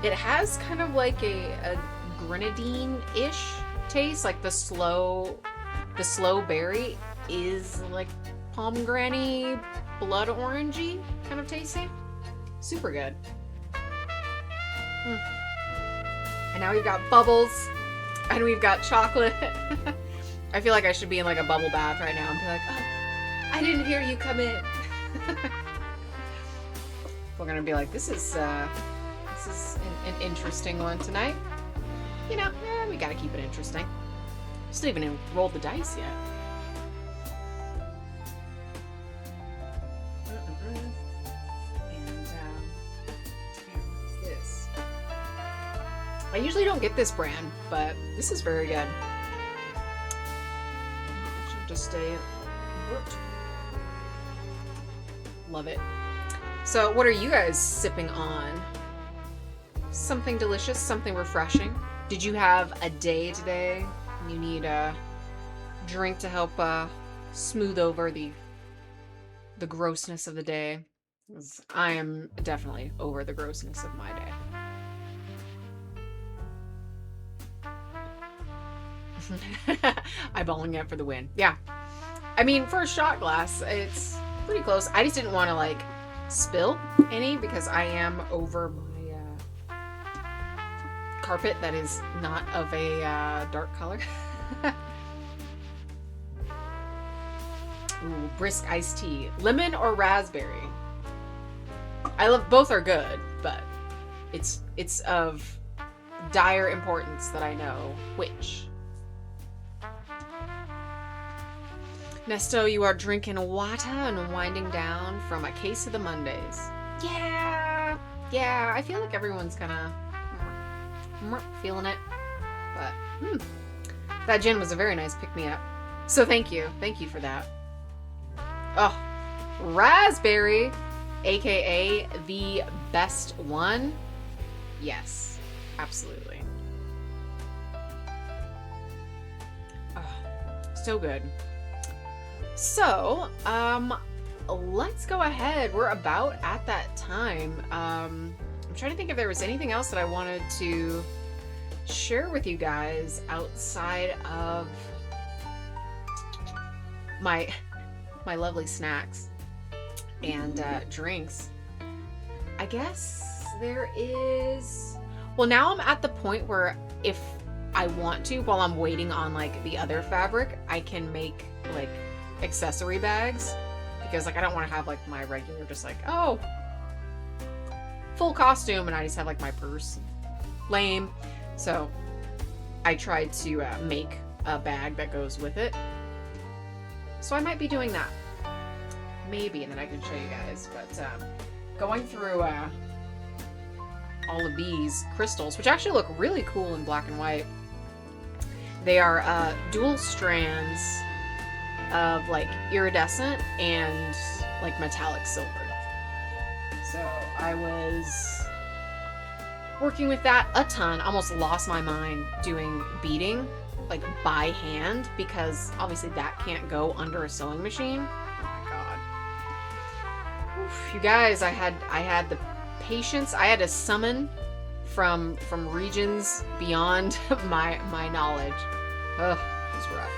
It has kind of like a grenadine-ish taste, like the slow berry is like pomegranate, blood orangey kind of tasting. Super good. And now we've got bubbles and we've got chocolate. I feel like I should be in like a bubble bath right now and be like, oh, I didn't hear you come in. We're gonna be like, this is an interesting one tonight. You know, we gotta keep it interesting. Still even rolled the dice yet. I usually don't get this brand, but this is very good. Should just stay put. Love it. So what are you guys sipping on? Something delicious, something refreshing. Did you have a day today? You need a drink to help smooth over the grossness of the day. 'Cause I am definitely over the grossness of my day. Eyeballing it for the win. Yeah. I mean, for a shot glass, it's pretty close. I just didn't want to, like, spill any because I am over my carpet that is not of a dark color. Ooh, brisk iced tea. Lemon or raspberry? I love, both are good, but it's of dire importance that I know which. Nesto, you are drinking water and winding down from a case of the Mondays. Yeah, I feel like everyone's kind of feeling it, but that gin was a very nice pick-me-up. So thank you for that. Oh, raspberry, aka the best one. Yes, absolutely. Oh, so good. So, let's go ahead. We're about at that time. I'm trying to think if there was anything else that I wanted to share with you guys outside of my lovely snacks and drinks. I guess there is... Well, now I'm at the point where if I want to, while I'm waiting on like the other fabric, I can make like accessory bags, because like I don't want to have like my regular just like, oh, full costume and I just have like my purse. Lame. So I tried to make a bag that goes with it. So I might be doing that. Maybe, and then I can show you guys. But going through all of these crystals, which actually look really cool in black and white. They are dual strands of like iridescent and like metallic silver. So I was working with that a ton. Almost lost my mind doing beading like by hand, because obviously that can't go under a sewing machine. Oh my god. Oof, you guys, I had the patience. I had to summon from regions beyond my knowledge. Ugh, it was rough.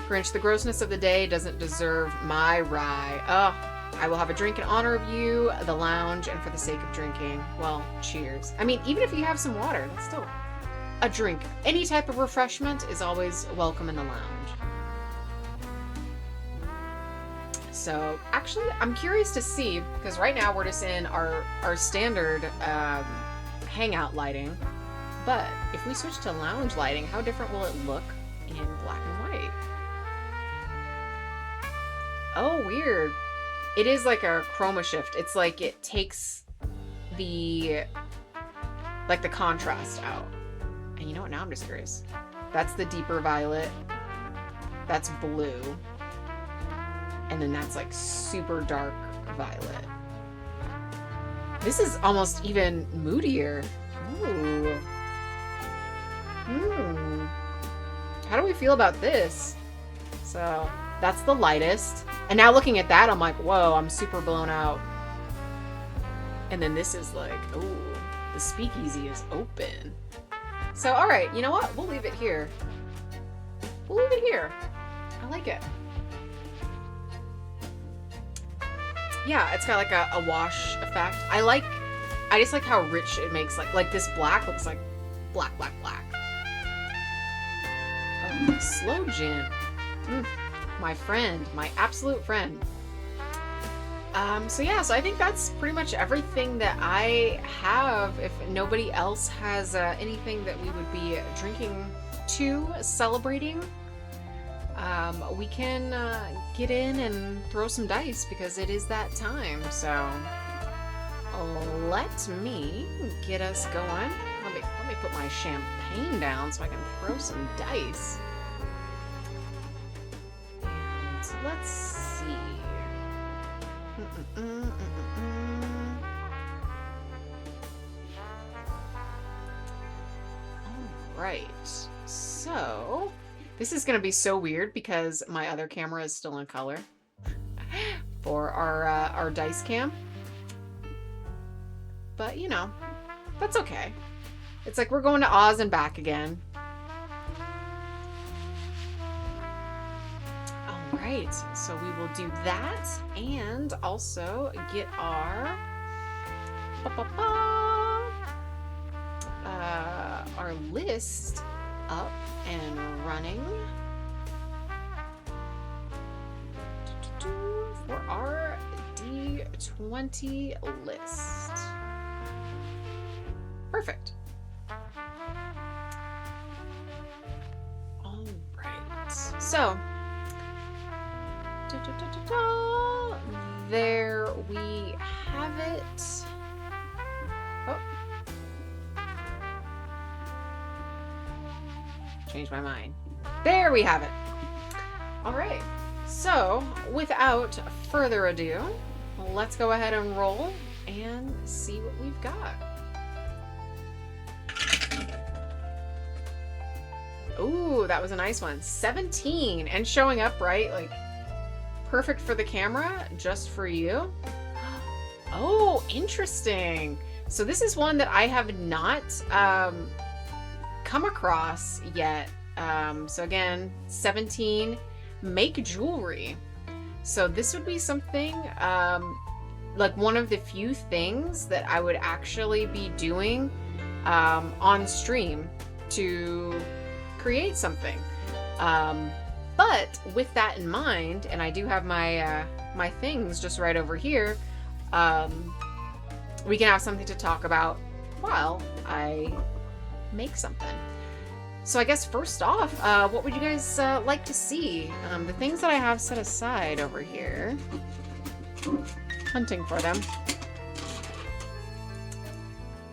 Grinch, the grossness of the day doesn't deserve my rye. Ugh. I will have a drink in honor of you, the lounge, and for the sake of drinking. Well, cheers. I mean, even if you have some water, that's still a drink. Any type of refreshment is always welcome in the lounge. So, actually, I'm curious to see, because right now we're just in our standard hangout lighting. But if we switch to lounge lighting, how different will it look in black and white? Oh, weird. It is like a chroma shift. It's like it takes the contrast out. And you know what? Now I'm just curious. That's the deeper violet. That's blue. And then that's like super dark violet. This is almost even moodier. Ooh. How do we feel about this? So that's the lightest. And now looking at that, I'm like, whoa, I'm super blown out. And then this is like, oh, the speakeasy is open. So, all right, you know what? We'll leave it here. We'll leave it here. I like it. Yeah, it's got like a wash effect. I just like how rich it makes, like this black looks like black. Oh, slow gin. My friend, my absolute friend. So yeah, so I think that's pretty much everything that I have. If nobody else has anything that we would be drinking to, celebrating, we can get in and throw some dice, because it is that time. So let me get us going. Let me put my champagne down so I can throw some dice. Let's see. Alright. So, this is going to be so weird because my other camera is still in color for our dice cam. But, you know, that's okay. It's like we're going to Oz and back again. right, so we will do that and also get our list up and running for our D20 list. Perfect. All right. So, there we have it. Oh. Changed my mind. There we have it. All right. So, without further ado, let's go ahead and roll and see what we've got. Ooh, that was a nice one. 17 and showing up right, like perfect for the camera, just for you. Oh, interesting. So this is one that I have not come across yet. So again, 17, make jewelry. So this would be something like one of the few things that I would actually be doing on stream to create something. But with that in mind, and I do have my my things just right over here, we can have something to talk about while I make something. So I guess first off, what would you guys like to see? The things that I have set aside over here, hunting for them.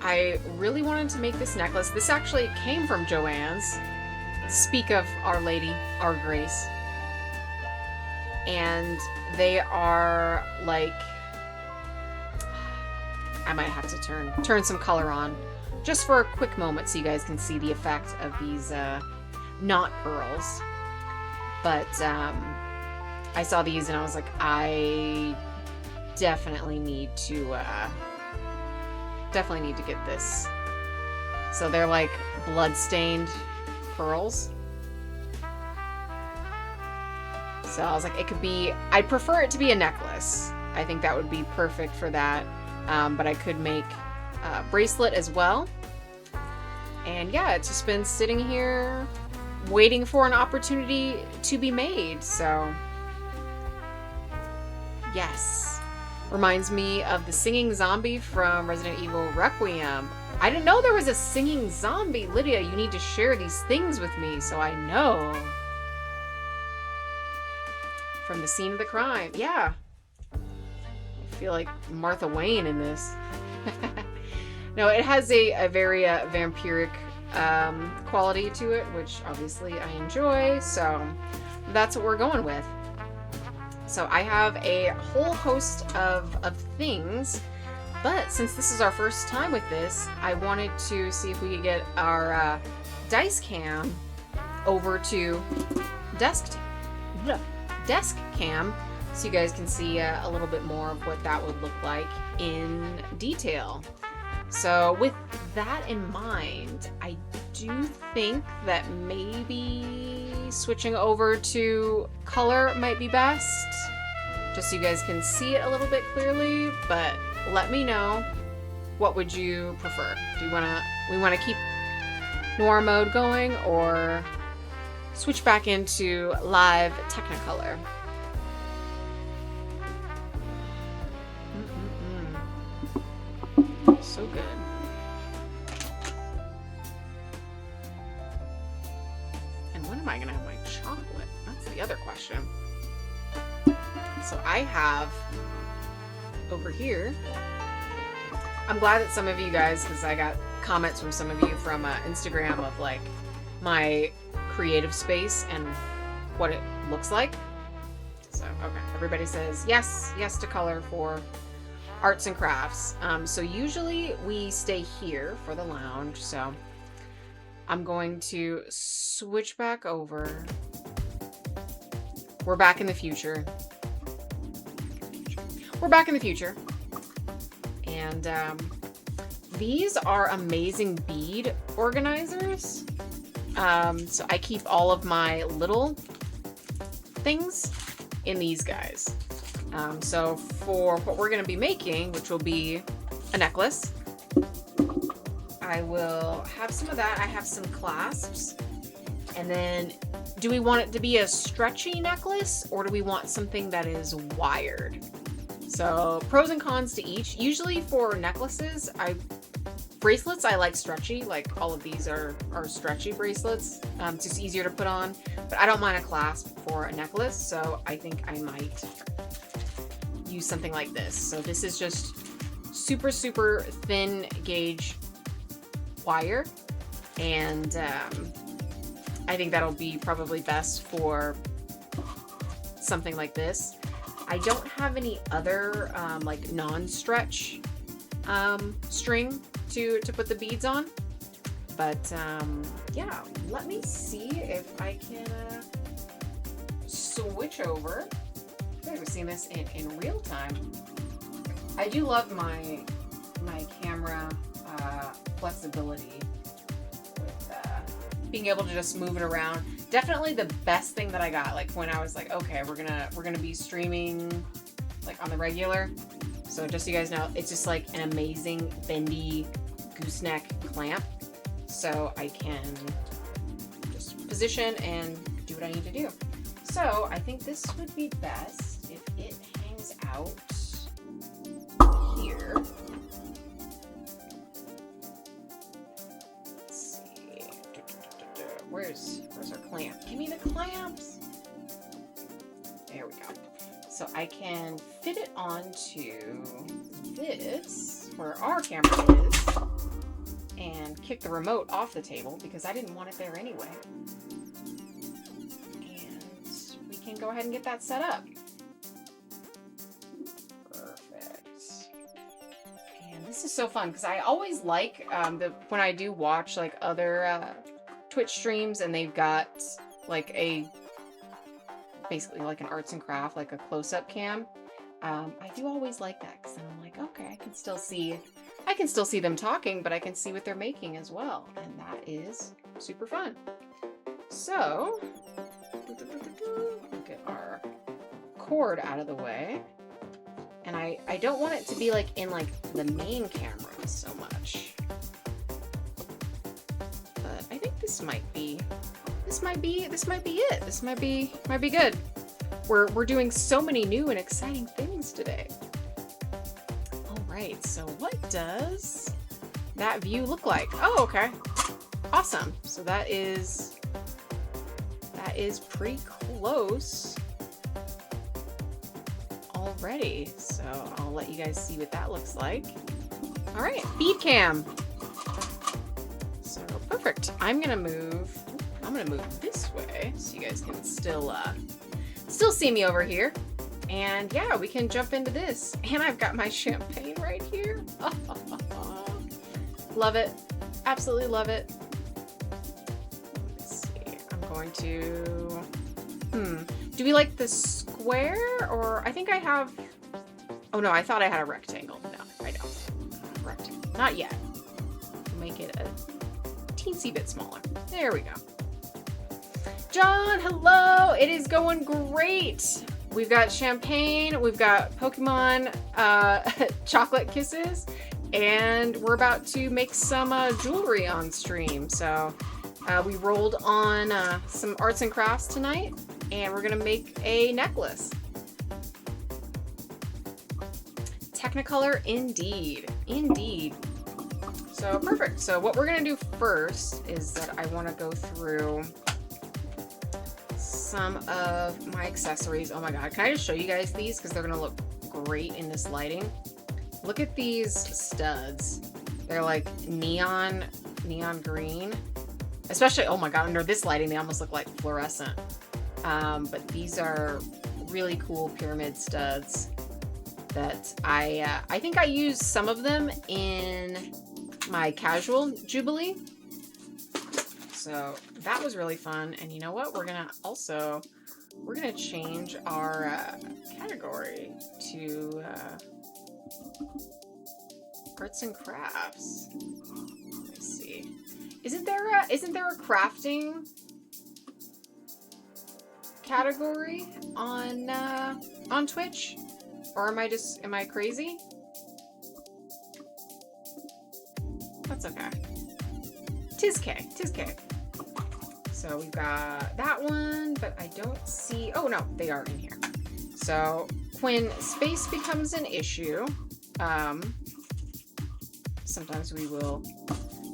I really wanted to make this necklace. This actually came from Joanne's. Speak of Our Lady, Our Grace. And they are like, I might have to turn some color on just for a quick moment so you guys can see the effect of these knot pearls. But I saw these and I was like, I definitely need to get this. So they're like blood-stained pearls. So I was like, it could be, I'd prefer it to be a necklace. I think that would be perfect for that. But I could make a bracelet as well. And yeah, it's just been sitting here waiting for an opportunity to be made. So yes. Reminds me of the singing zombie from Resident Evil Requiem. I didn't know there was a singing zombie. Lydia, you need to share these things with me so I know. From the scene of the crime. Yeah. I feel like Martha Wayne in this. No, it has a very vampiric quality to it, which obviously I enjoy. So that's what we're going with. So I have a whole host of things. But since this is our first time with this, I wanted to see if we could get our dice cam over to desk cam so you guys can see a little bit more of what that would look like in detail. So with that in mind, I do think that maybe switching over to color might be best, just so you guys can see it a little bit clearly. But let me know, what would you prefer? Do you we want to keep noir mode going or switch back into live Technicolor? So good. And when am I gonna have my chocolate? That's the other question. So I have over here, I'm glad that some of you guys, because I got comments from some of you from Instagram of like my creative space and what it looks like. So, okay, everybody says yes to color for arts and crafts. So usually we stay here for the lounge, so I'm going to switch back over. We're back in the future. We're back in the future. And these are amazing bead organizers. So I keep all of my little things in these guys. So for what we're going to be making, which will be a necklace, I will have some of that. I have some clasps. And then, do we want it to be a stretchy necklace, or do we want something that is wired? So pros and cons to each. Usually for necklaces, bracelets I like stretchy, like all of these are stretchy bracelets. It's just easier to put on, but I don't mind a clasp for a necklace, so I think I might use something like this. So this is just super, super thin gauge wire, and I think that'll be probably best for something like this. I don't have any other like non-stretch string to put the beads on, but yeah, let me see if I can switch over. You guys are seeing this in real time. I do love my camera flexibility with being able to just move it around. Definitely the best thing that I got, like when I was like, okay, we're gonna be streaming like on the regular. So just so you guys know, it's just like an amazing bendy gooseneck clamp. So I can just position and do what I need to do. So I think this would be best if it hangs out here. Let's see. Where's our clamp? Give me the clamps. There we go. So I can fit it onto this, where our camera is, and kick the remote off the table because I didn't want it there anyway. And we can go ahead and get that set up. Perfect. And this is so fun because I always like when I do watch like other Twitch streams and they've got like basically like an arts and craft, like a close-up cam. I do always like that because then I'm like, okay, I can still see them talking, but I can see what they're making as well, and that is super fun. So, get our cord out of the way, and I don't want it to be like in like the main camera so much, but I think this might be it. This might be good. We're doing so many new and exciting things today. All right, so what does that view look like? Oh, okay. Awesome. So that is pretty close already. So I'll let you guys see what that looks like. All right, bead cam. So perfect. I'm gonna move this way so you guys can still see me over here. And yeah, we can jump into this. And I've got my champagne right here. Love it. Absolutely love it. Let's see. I'm going to... Do we like the square? Or I think I have... Oh no, I thought I had a rectangle. No, I don't. Rectangle. Not yet. Make it a teensy bit smaller. There we go. John, hello! It is going great! We've got champagne, we've got Pokemon chocolate kisses, and we're about to make some jewelry on stream. So we rolled on some arts and crafts tonight, and we're gonna make a necklace. Technicolor indeed. Indeed. So perfect. So what we're gonna do first is that I wanna go through some of my accessories. Oh my god, can I just show you guys these because they're gonna look great in this lighting. Look at these studs. They're like neon green, especially, oh my god, under this lighting they almost look like fluorescent. But these are really cool pyramid studs that I think I used some of them in my casual Jubilee. So that was really fun. And you know what? We're gonna change our category to arts and crafts. Let me see. Isn't there a crafting category on Twitch? Or am I crazy? That's okay. Tis K. So we've got that one, but I don't see... Oh, no, they are in here. So when space becomes an issue, sometimes we will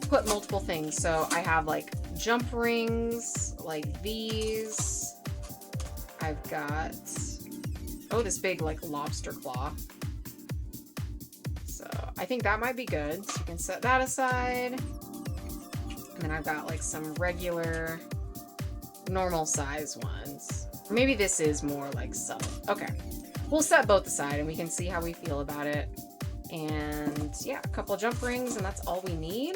put multiple things. So I have, like, jump rings, like these. I've got... Oh, this big, like, lobster claw. So I think that might be good. So you can set that aside. And then I've got, like, some regular... normal size ones. Maybe this is more like subtle. Okay. We'll set both aside and we can see how we feel about it. And yeah, a couple jump rings and that's all we need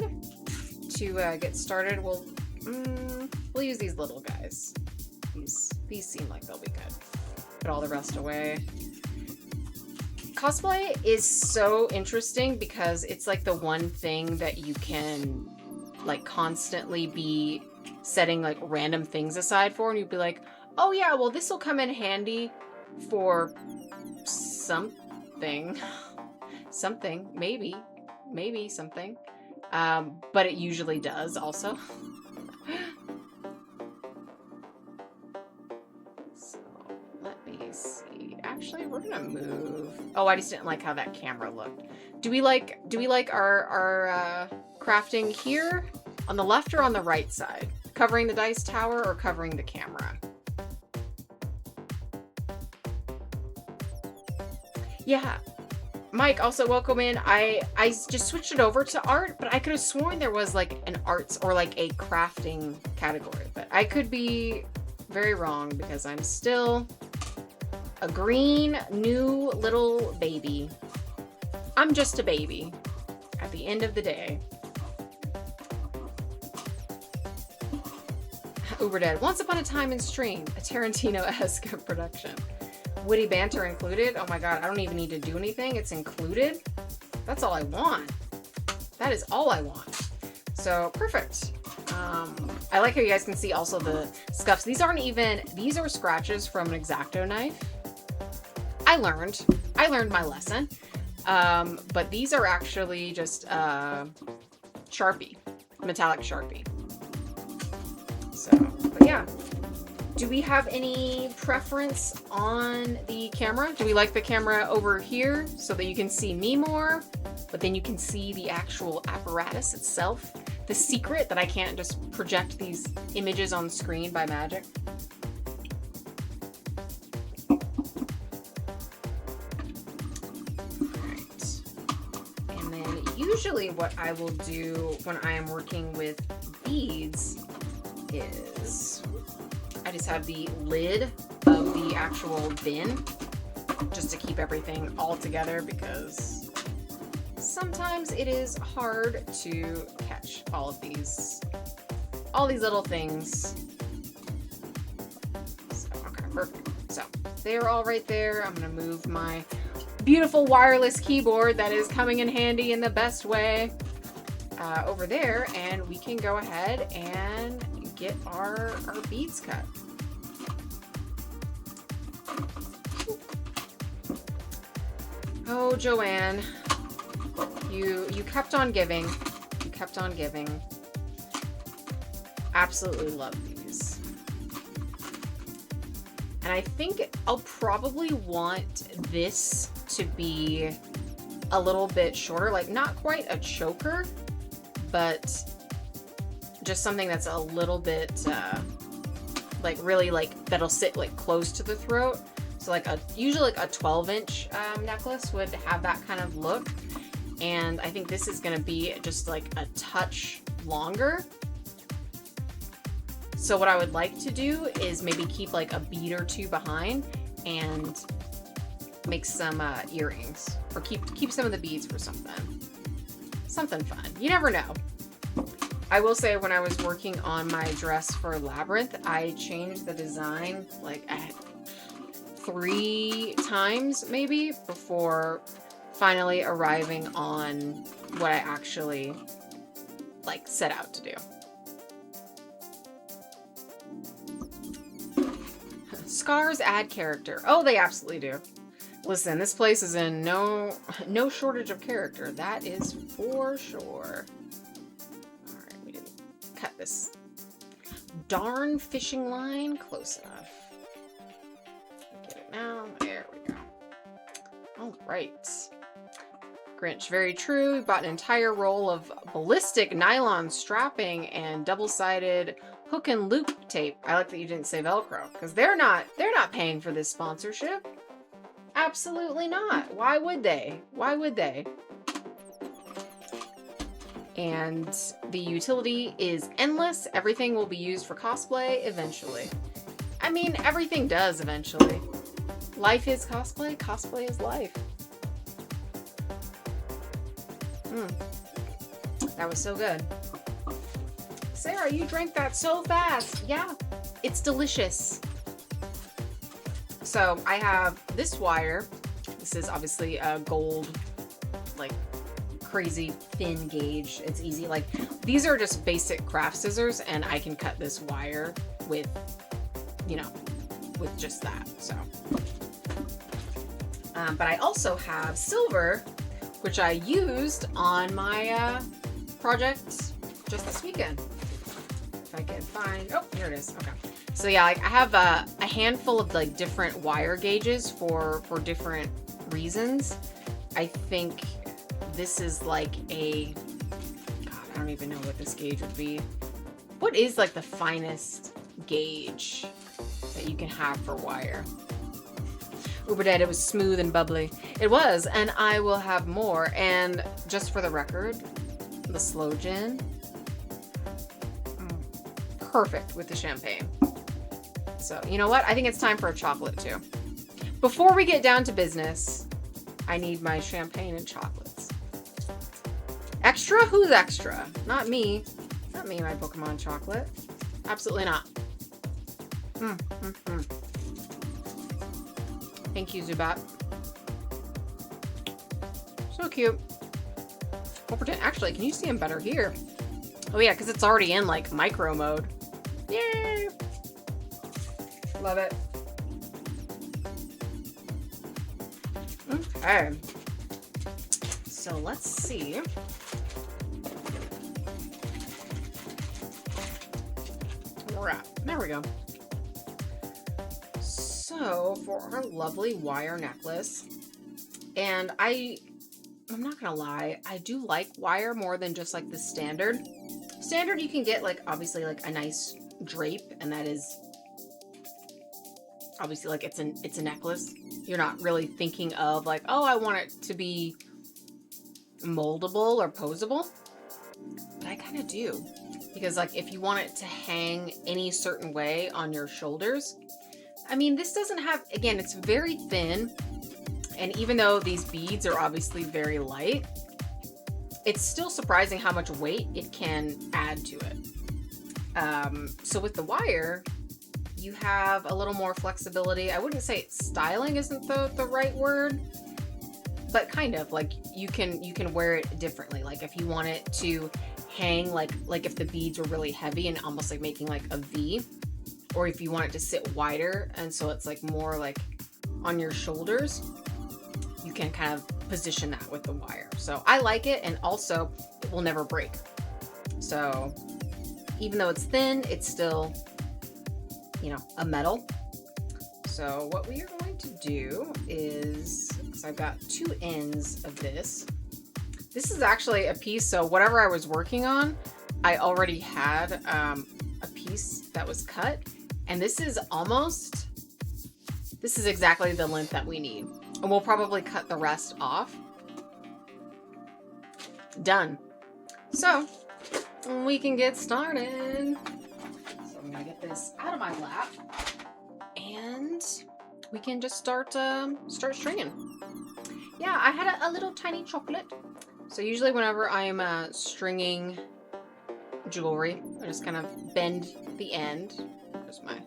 to get started. We'll use these little guys. These seem like they'll be good. Put all the rest away. Cosplay is so interesting because it's like the one thing that you can like constantly be setting like random things aside for, and you'd be like, oh yeah, well this will come in handy for something. Maybe something. But it usually does also. So let me see. Actually, we're gonna move. Oh, I just didn't like how that camera looked. Do we like our crafting here on the left or on the right side? Covering the dice tower or covering the camera? Yeah. Mike, also welcome in. I just switched it over to art, but I could have sworn there was like an arts or like a crafting category, but I could be very wrong because I'm still a green new little baby. I'm just a baby at the end of the day. Uberdead. Once upon a time in stream, a Tarantino-esque production. Witty banter included. Oh my god, I don't even need to do anything. It's included. That's all I want. That is all I want. So, perfect. I like how you guys can see also the scuffs. These are scratches from an X-Acto knife. I learned my lesson. But these are actually just Sharpie. Metallic Sharpie. So, but yeah. Do we have any preference on the camera? Do we like the camera over here so that you can see me more, but then you can see the actual apparatus itself? The secret that I can't just project these images on screen by magic? Alright. And then usually what I will do when I am working with beads is I just have the lid of the actual bin just to keep everything all together because sometimes it is hard to catch all these little things. So, okay, perfect. So they're all right there. I'm gonna move my beautiful wireless keyboard that is coming in handy in the best way over there, and we can go ahead and get our beads cut. Oh, Joanne, you kept on giving. You kept on giving. Absolutely love these. And I think I'll probably want this to be a little bit shorter, like not quite a choker, but just something that's a little bit like really like that'll sit like close to the throat. So like usually like a 12-inch necklace would have that kind of look, and I think this is gonna be just like a touch longer. So what I would like to do is maybe keep like a bead or two behind and make some earrings, or keep some of the beads for something fun. You never know. I will say when I was working on my dress for Labyrinth, I changed the design like 3 times maybe before finally arriving on what I actually like set out to do. Scars add character. Oh, they absolutely do. Listen, this place is in no shortage of character. That is for sure. Alright, we didn't cut this darn fishing line close enough. Get it now. There we go. Alright. Grinch, very true. We bought an entire roll of ballistic nylon strapping and double-sided hook and loop tape. I like that you didn't say Velcro, because they're not paying for this sponsorship. Absolutely not. Why would they? Why would they? And the utility is endless. Everything will be used for cosplay eventually. I mean, everything does eventually. Life is cosplay. Cosplay is life. That was so good. Sarah, you drank that so fast. Yeah, it's delicious. So I have this wire. This is obviously a gold, like crazy thin gauge. It's easy. Like these are just basic craft scissors and I can cut this wire with, you know, with just that. So, but I also have silver, which I used on my project just this weekend. If I can find, oh, here it is. Okay. So yeah, like I have a handful of like different wire gauges for different reasons. I think this is like a, God, I don't even know what this gauge would be. What is like the finest gauge that you can have for wire? Uber Dead, it was smooth and bubbly. It was, and I will have more. And just for the record, the slow gin, perfect with the champagne. So, you know what? I think it's time for a chocolate too. Before we get down to business, I need my champagne and chocolates. Extra? Who's extra? Not me. Not me, my Pokemon chocolate. Absolutely not. Thank you, Zubat. So cute. We'll pretend, actually, can you see him better here? Oh yeah, because it's already in like micro mode. Yay! Love it. Okay. So let's see. Where we're at. There we go. So for our lovely wire necklace, and I'm not gonna lie, I do like wire more than just like the standard. Standard you can get like obviously like a nice drape, and that is obviously like it's a necklace. You're not really thinking of like, oh, I want it to be moldable or posable, but I kind of do, because like if you want it to hang any certain way on your shoulders, I mean, this doesn't have, again, it's very thin, and even though these beads are obviously very light, it's still surprising how much weight it can add to it. So with the wire, you have a little more flexibility. I wouldn't say styling isn't the right word, but kind of like you can wear it differently. Like if you want it to hang like if the beads were really heavy and almost like making like a V, or if you want it to sit wider and so it's like more like on your shoulders, you can kind of position that with the wire. So I like it, and also it will never break. So even though it's thin, it's still, you know, a metal. So what we are going to do is, because I've got two ends of this. This is actually a piece, so whatever I was working on, I already had a piece that was cut. And this is exactly the length that we need. And we'll probably cut the rest off. Done. So, we can get started. So I'm gonna get this out of my lap. And we can just start stringing. Yeah, I had a little tiny chocolate. So usually whenever I'm stringing jewelry, I just kind of bend the end.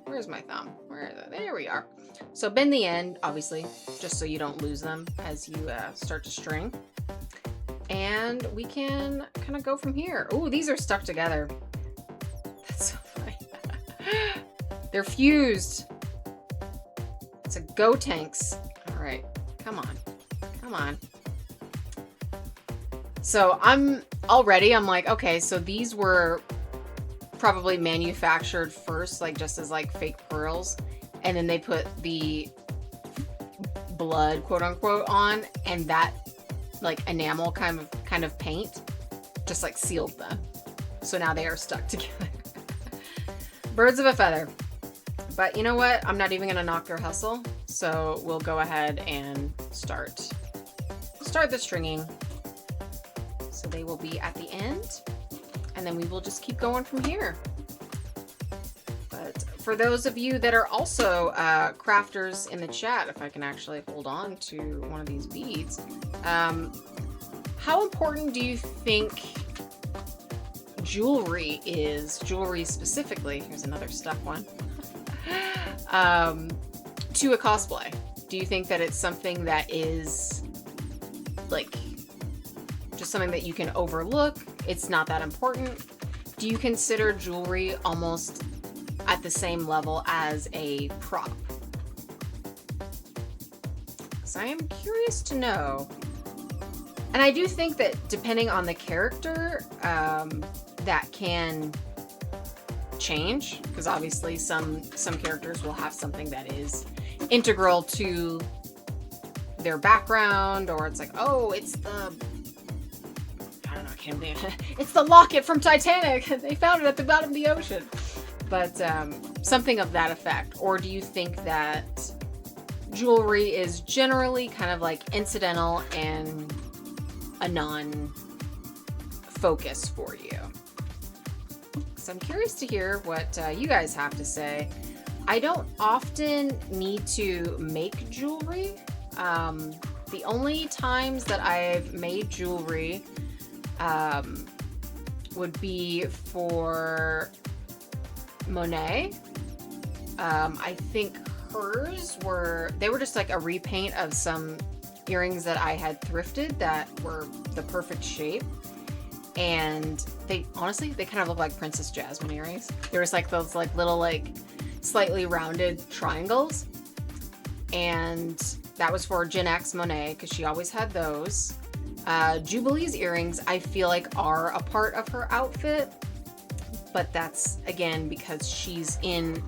Where's my thumb? Where is it? There we are. So bend the end, obviously, just so you don't lose them as you start to string. And we can kind of go from here. Oh, these are stuck together. That's so funny. They're fused. Go Tanks. All right. Come on. Come on. So I'm like, okay, so these were probably manufactured first, like just as like fake pearls. And then they put the blood, quote unquote, on, and that like enamel kind of paint just like sealed them. So now they are stuck together. Birds of a feather. But you know what? I'm not even gonna knock their hustle. So we'll go ahead and start the stringing. So they will be at the end, and then we will just keep going from here. But for those of you that are also crafters in the chat, if I can actually hold on to one of these beads, how important do you think jewelry is? Jewelry specifically, here's another stuck one, to a cosplay? Do you think that it's something that is like just something that you can overlook? It's not that important? Do you consider jewelry almost at the same level as a prop? So I am curious to know. And I do think that depending on the character, that can change, because obviously some characters will have something that is integral to their background, or it's like, oh, it's the, I don't know, I can't think, it's the locket from Titanic. They found it at the bottom of the ocean. But something of that effect. Or do you think that jewelry is generally kind of like incidental and a non-focus for you? So I'm curious to hear what you guys have to say. I don't often need to make jewelry. The only times that I've made jewelry would be for Monet. I think hers were just like a repaint of some earrings that I had thrifted that were the perfect shape. And they honestly, they kind of look like Princess Jasmine earrings. There was like those like little like slightly rounded triangles. And that was for Gen X Monet, because she always had those. Jubilee's earrings, I feel like are a part of her outfit. But that's, again, because she's in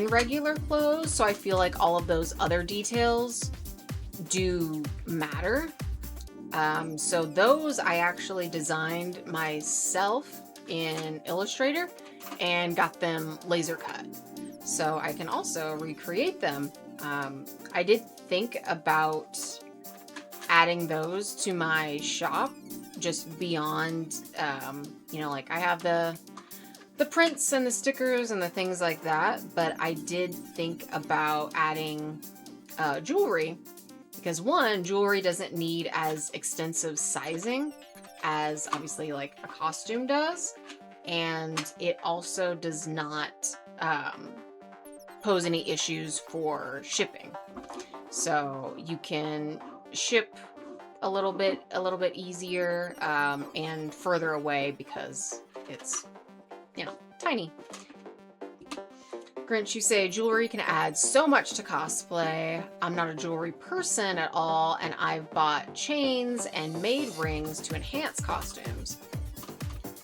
regular clothes. So I feel like all of those other details do matter. So those I actually designed myself in Illustrator and got them laser cut. So I can also recreate them. I did think about adding those to my shop, just beyond, you know, like I have the prints and the stickers and the things like that, but I did think about adding jewelry, because one, jewelry doesn't need as extensive sizing as obviously like a costume does, and it also does not pose any issues for shipping. So you can ship a little bit easier and further away because it's, you know, tiny. Grinch, you say jewelry can add so much to cosplay. I'm not a jewelry person at all, and I've bought chains and made rings to enhance costumes.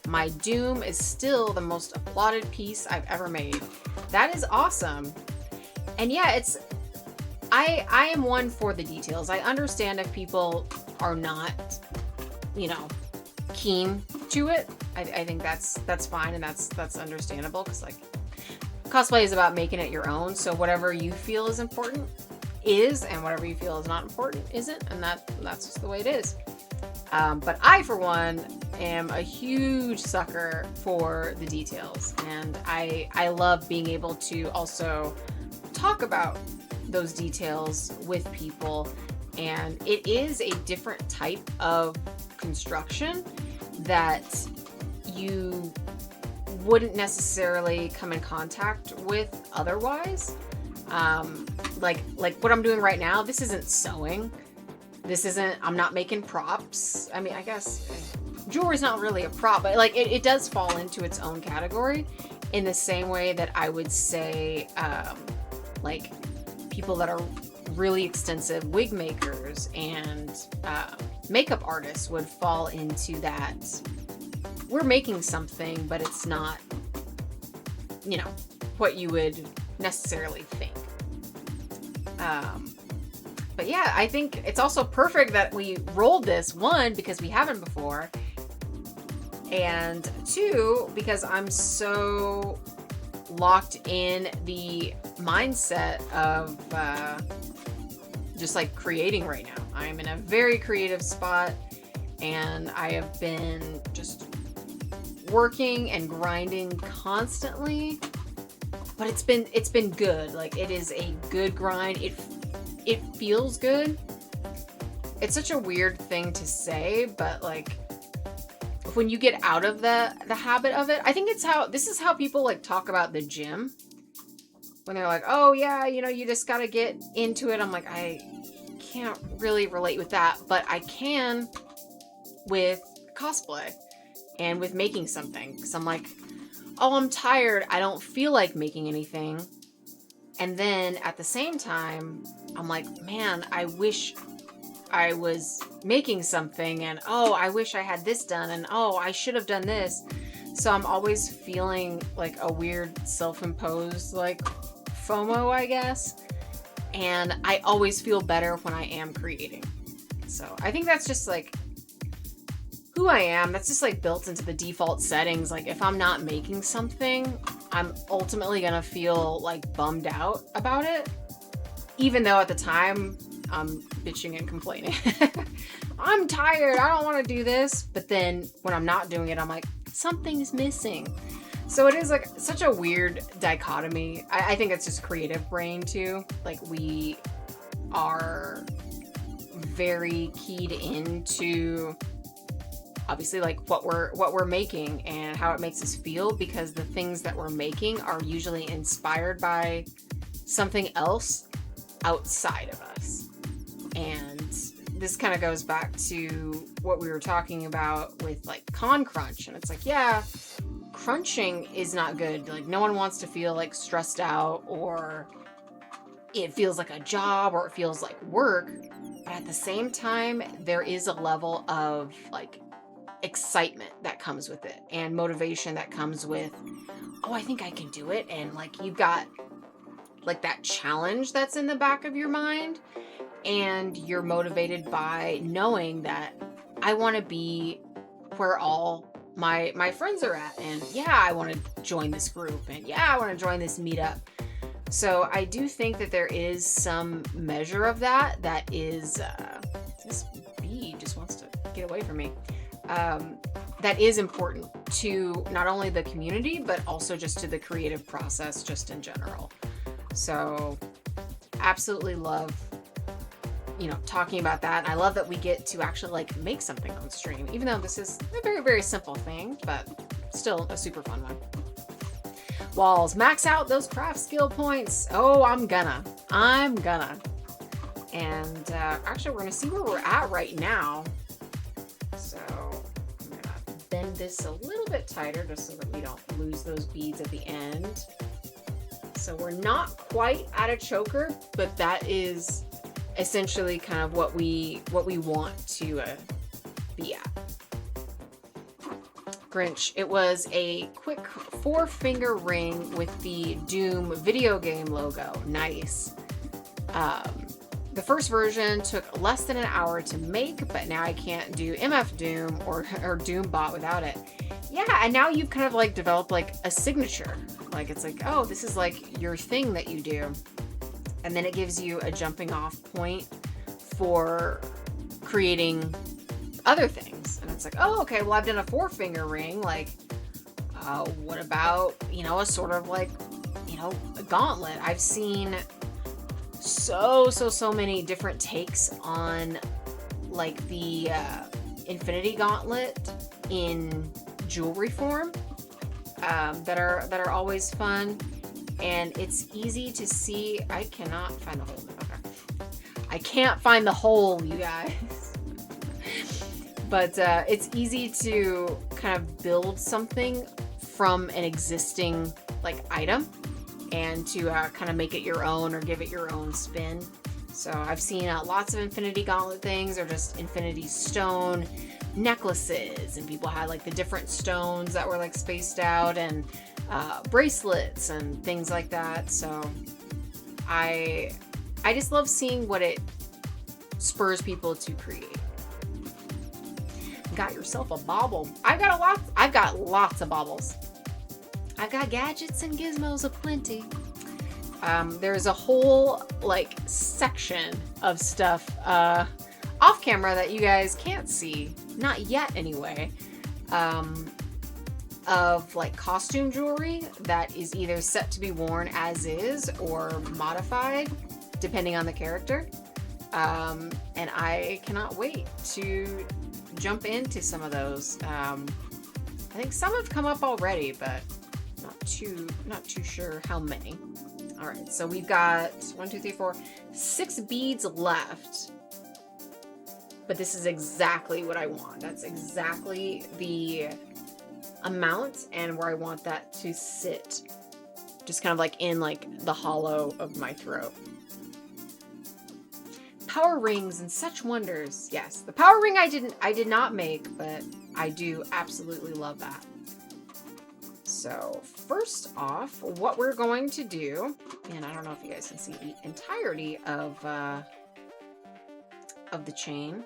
My Doom is still the most applauded piece I've ever made. That is awesome. And yeah, it's, I am one for the details. I understand if people are not, you know, keen to it. I think that's fine, and that's understandable, because like cosplay is about making it your own. So whatever you feel is important is, and whatever you feel is not important isn't, and that's just the way it is. But I, for one, am a huge sucker for the details, and I love being able to also talk about those details with people. And it is a different type of construction that you wouldn't necessarily come in contact with otherwise. Like what I'm doing right now, this isn't sewing. I'm not making props. I mean, I guess jewelry's not really a prop, but like it does fall into its own category, in the same way that I would say, like people that are really extensive wig makers and makeup artists would fall into that. We're making something, but it's not, you know, what you would necessarily think. But yeah, I think it's also perfect that we rolled this, one, because we haven't before, and two, because I'm so locked in the mindset of just like creating right now. I'm in a very creative spot, and I have been just working and grinding constantly, but it's been good. Like, it is a good grind. It feels good. It's such a weird thing to say, but like, when you get out of the habit of it, I think this is how people like talk about the gym. When they're like, oh yeah, you know, you just gotta get into it. I'm like, I can't really relate with that, but I can with cosplay and with making something. Because I'm like, oh, I'm tired. I don't feel like making anything. And then at the same time, I'm like, man, I wish I was making something, and oh, I wish I had this done, and oh, I should have done this. So I'm always feeling like a weird self-imposed like FOMO, I guess. And I always feel better when I am creating. So I think that's just like who I am. That's just like built into the default settings. Like, if I'm not making something, I'm ultimately gonna feel like bummed out about it. Even though at the time I'm bitching and complaining. I'm tired. I don't want to do this. But then when I'm not doing it, I'm like, something's missing. So it is like such a weird dichotomy. I think it's just creative brain too. Like, we are very keyed into obviously like what we're making and how it makes us feel, because the things that we're making are usually inspired by something else outside of us. And this kind of goes back to what we were talking about with like con crunch. And it's like, yeah, crunching is not good. Like, no one wants to feel like stressed out, or it feels like a job, or it feels like work. But at the same time, there is a level of like excitement that comes with it, and motivation that comes with, oh, I think I can do it. And like, you've got like that challenge that's in the back of your mind, and you're motivated by knowing that I want to be where all my friends are at, and yeah, I want to join this group, and yeah, I want to join this meetup. So I do think that there is some measure of that is this bee just wants to get away from me. That is important to not only the community, but also just to the creative process just in general. So absolutely love, you know, talking about that. And I love that we get to actually like make something on stream, even though this is a very, very simple thing, but still a super fun one. Walls, max out those craft skill points. Oh, I'm gonna. And actually, we're gonna see where we're at right now. So I'm gonna bend this a little bit tighter just so that we don't lose those beads at the end. So we're not quite at a choker, but that is essentially kind of what we want to be at. Grinch. It was a quick 4-finger ring with the Doom video game logo. Nice. The first version took less than an hour to make, but now I can't do MF Doom or Doom Bot without it. Yeah, and now you've kind of like developed like a signature. Like, it's like, oh, this is like your thing that you do. And then it gives you a jumping off point for creating other things. And it's like, oh, okay, well, I've done a 4-finger ring. Like, what about, you know, a sort of like, you know, a gauntlet? I've seen so many different takes on like the Infinity Gauntlet in jewelry form that are always fun. And it's easy to see. I cannot find the hole. Okay. I can't find the hole, you guys. But it's easy to kind of build something from an existing like item. and to kind of make it your own or give it your own spin. So I've seen lots of Infinity Gauntlet things, or just Infinity Stone necklaces, and people had like the different stones that were like spaced out, and bracelets and things like that. So I just love seeing what it spurs people to create. Got yourself a bauble. I've got lots of baubles. I've got gadgets and gizmos aplenty. There's a whole like section of stuff off camera that you guys can't see, not yet anyway, of like costume jewelry that is either set to be worn as is or modified depending on the character. And I cannot wait to jump into some of those. I think some have come up already, but not too sure how many. All right, so we've got 6 beads left, but this is exactly what I want. That's exactly the amount and where I want that to sit, just kind of like in like the hollow of my throat. Power rings and such wonders. Yes, the power ring I did not make, but I do absolutely love that. So first off, what we're going to do, and I don't know if you guys can see the entirety of the chain,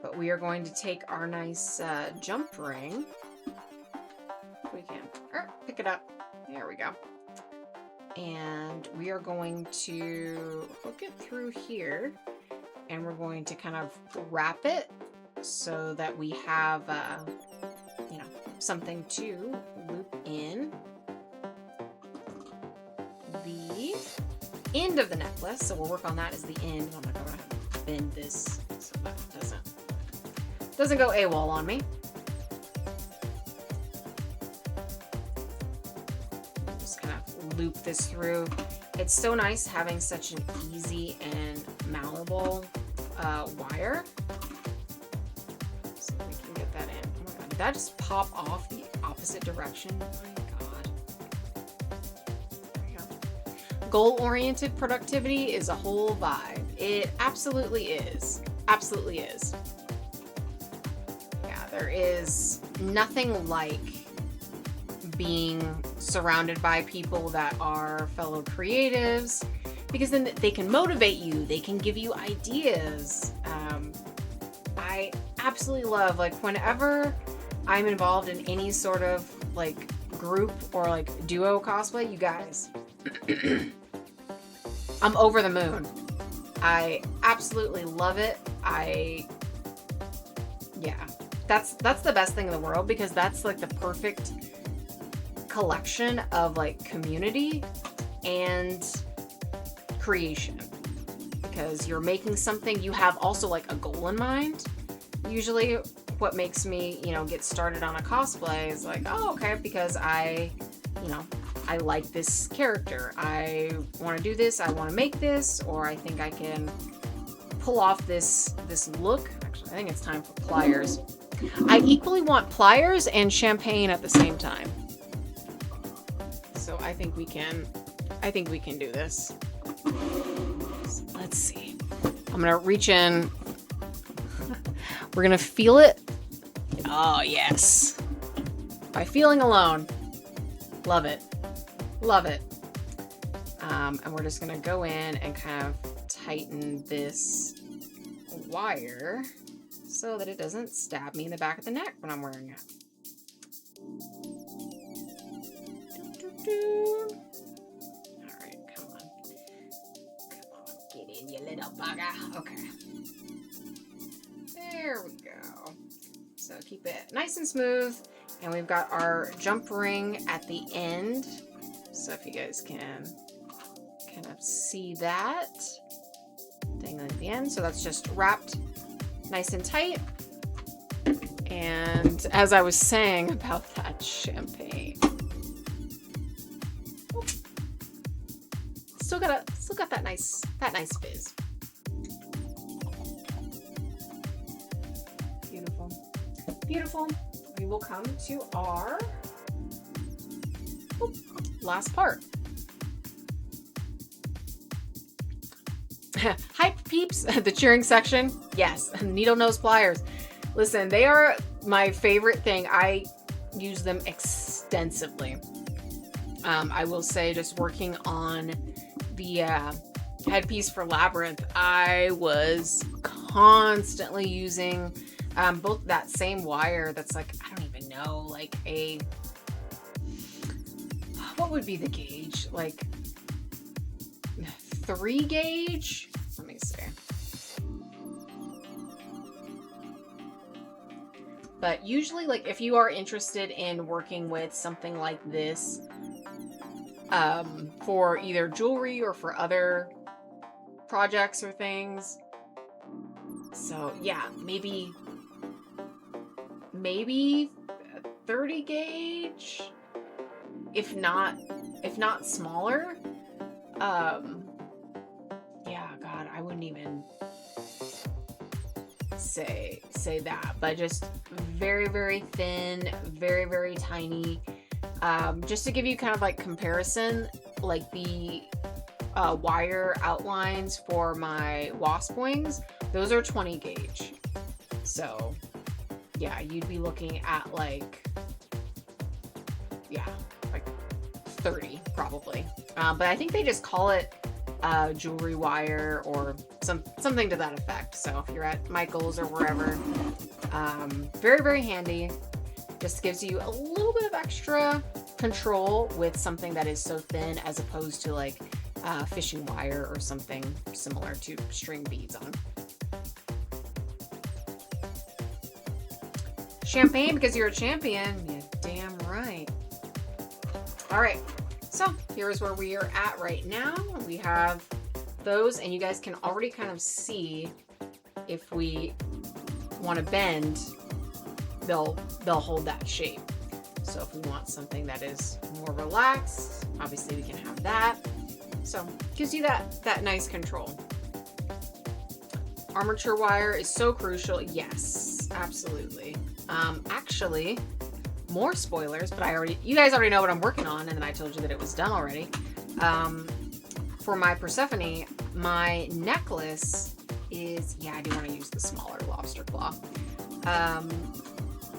but we are going to take our nice jump ring. If we can pick it up. There we go. And we are going to hook it through here, and we're going to kind of wrap it so that we have, something to loop in the end of the necklace. So we'll work on that as the end. I'm gonna go ahead and bend this so that doesn't go AWOL on me. Just kind of loop this through. It's so nice having such an easy and malleable wire. So we can get that in. Oh my god, did that just pop off the opposite direction? Oh my god. There we go. Goal-oriented productivity is a whole vibe. It absolutely is. Absolutely is. Yeah, there is nothing like being surrounded by people that are fellow creatives, because then they can motivate you, they can give you ideas. I absolutely love, like, whenever I'm involved in any sort of like group or like duo cosplay, you guys, I'm over the moon. I absolutely love it. That's the best thing in the world, because that's like the perfect collection of like community and creation, because you're making something, you have also like a goal in mind. Usually what makes me, get started on a cosplay is like, oh, okay, because I like this character, I want to do this, I want to make this, or I think I can pull off this look. Actually, I think it's time for pliers. I equally want pliers and champagne at the same time. So I think we can do this. So let's see. I'm gonna reach in. We're gonna feel it. Oh yes. By feeling alone. Love it. Love it. And we're just gonna go in and kind of tighten this wire so that it doesn't stab me in the back of the neck when I'm wearing it. All right, come on, get in, you little bugger. Okay, there we go. So keep it nice and smooth, and we've got our jump ring at the end. So if you guys can kind of see that thing at the end, so that's just wrapped nice and tight. And as I was saying about that champagne, still got that nice fizz. Beautiful. We will come to our last part. Hype peeps, the cheering section. Yes, needle nose pliers. Listen, they are my favorite thing. I use them extensively. I will say, just working on the headpiece for Labyrinth, I was constantly using both that same wire that's like, I don't even know, like a, what would be the gauge? Like 3 gauge? Let me see. But usually, like, if you are interested in working with something like this, for either jewelry or for other projects or things. So yeah, maybe 30 gauge, if not smaller. Yeah, God, I wouldn't even say that, but just very, very thin, very, very tiny. Just to give you kind of like comparison, like the wire outlines for my wasp wings, those are 20 gauge. So yeah, you'd be looking at like 30 probably. But I think they just call it jewelry wire or something to that effect. So if you're at Michael's or wherever, very, very handy. Just gives you a little bit of extra control with something that is so thin, as opposed to like fishing wire or something similar to string beads on. Champagne because you're a champion. Yeah, damn right. All right, so here's where we are at right now. We have those, and you guys can already kind of see if we want to bend, they'll hold that shape. So if we want something that is more relaxed, obviously we can have that. So gives you that nice control. Armature wire is so crucial. Yes, absolutely. Actually, more spoilers, but you guys already know what I'm working on, and then I told you that it was done already. For my Persephone, my necklace is, yeah, I do want to use the smaller lobster claw.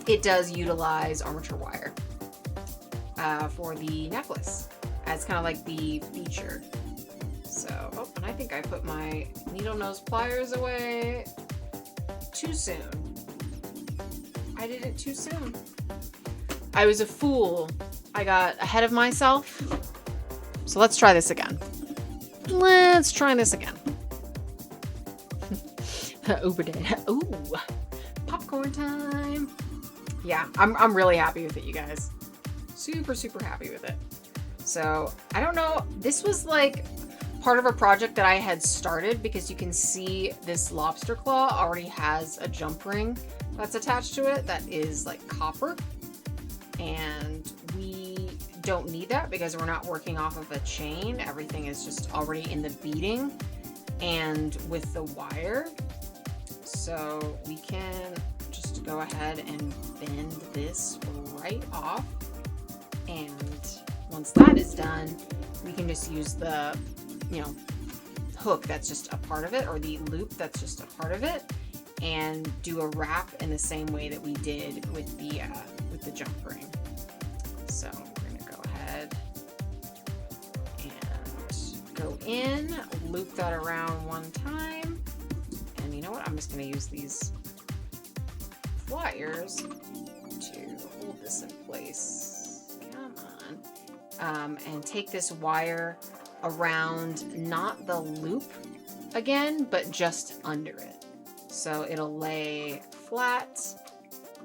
It does utilize armature wire for the necklace as kind of like the feature. So, oh, and I think I put my needle nose pliers away too soon. I did it too soon. I was a fool. I got ahead of myself. So let's try this again. Let's try this again. Uber day. Ooh, popcorn time. Yeah, I'm really happy with it, you guys. Super, super happy with it. So, I don't know. This was like part of a project that I had started, because you can see this lobster claw already has a jump ring that's attached to it that is like copper. And we don't need that because we're not working off of a chain. Everything is just already in the beading and with the wire. So we can just go ahead and bend this right off. And once that is done, we can just use the, hook that's just a part of it, or the loop that's just a part of it, and do a wrap in the same way that we did with the jump ring. So we're gonna go ahead and go in, loop that around one time, and you know what? I'm just gonna use these pliers to hold this in place. Come on. And take this wire around, not the loop again, but just under it. So it'll lay flat,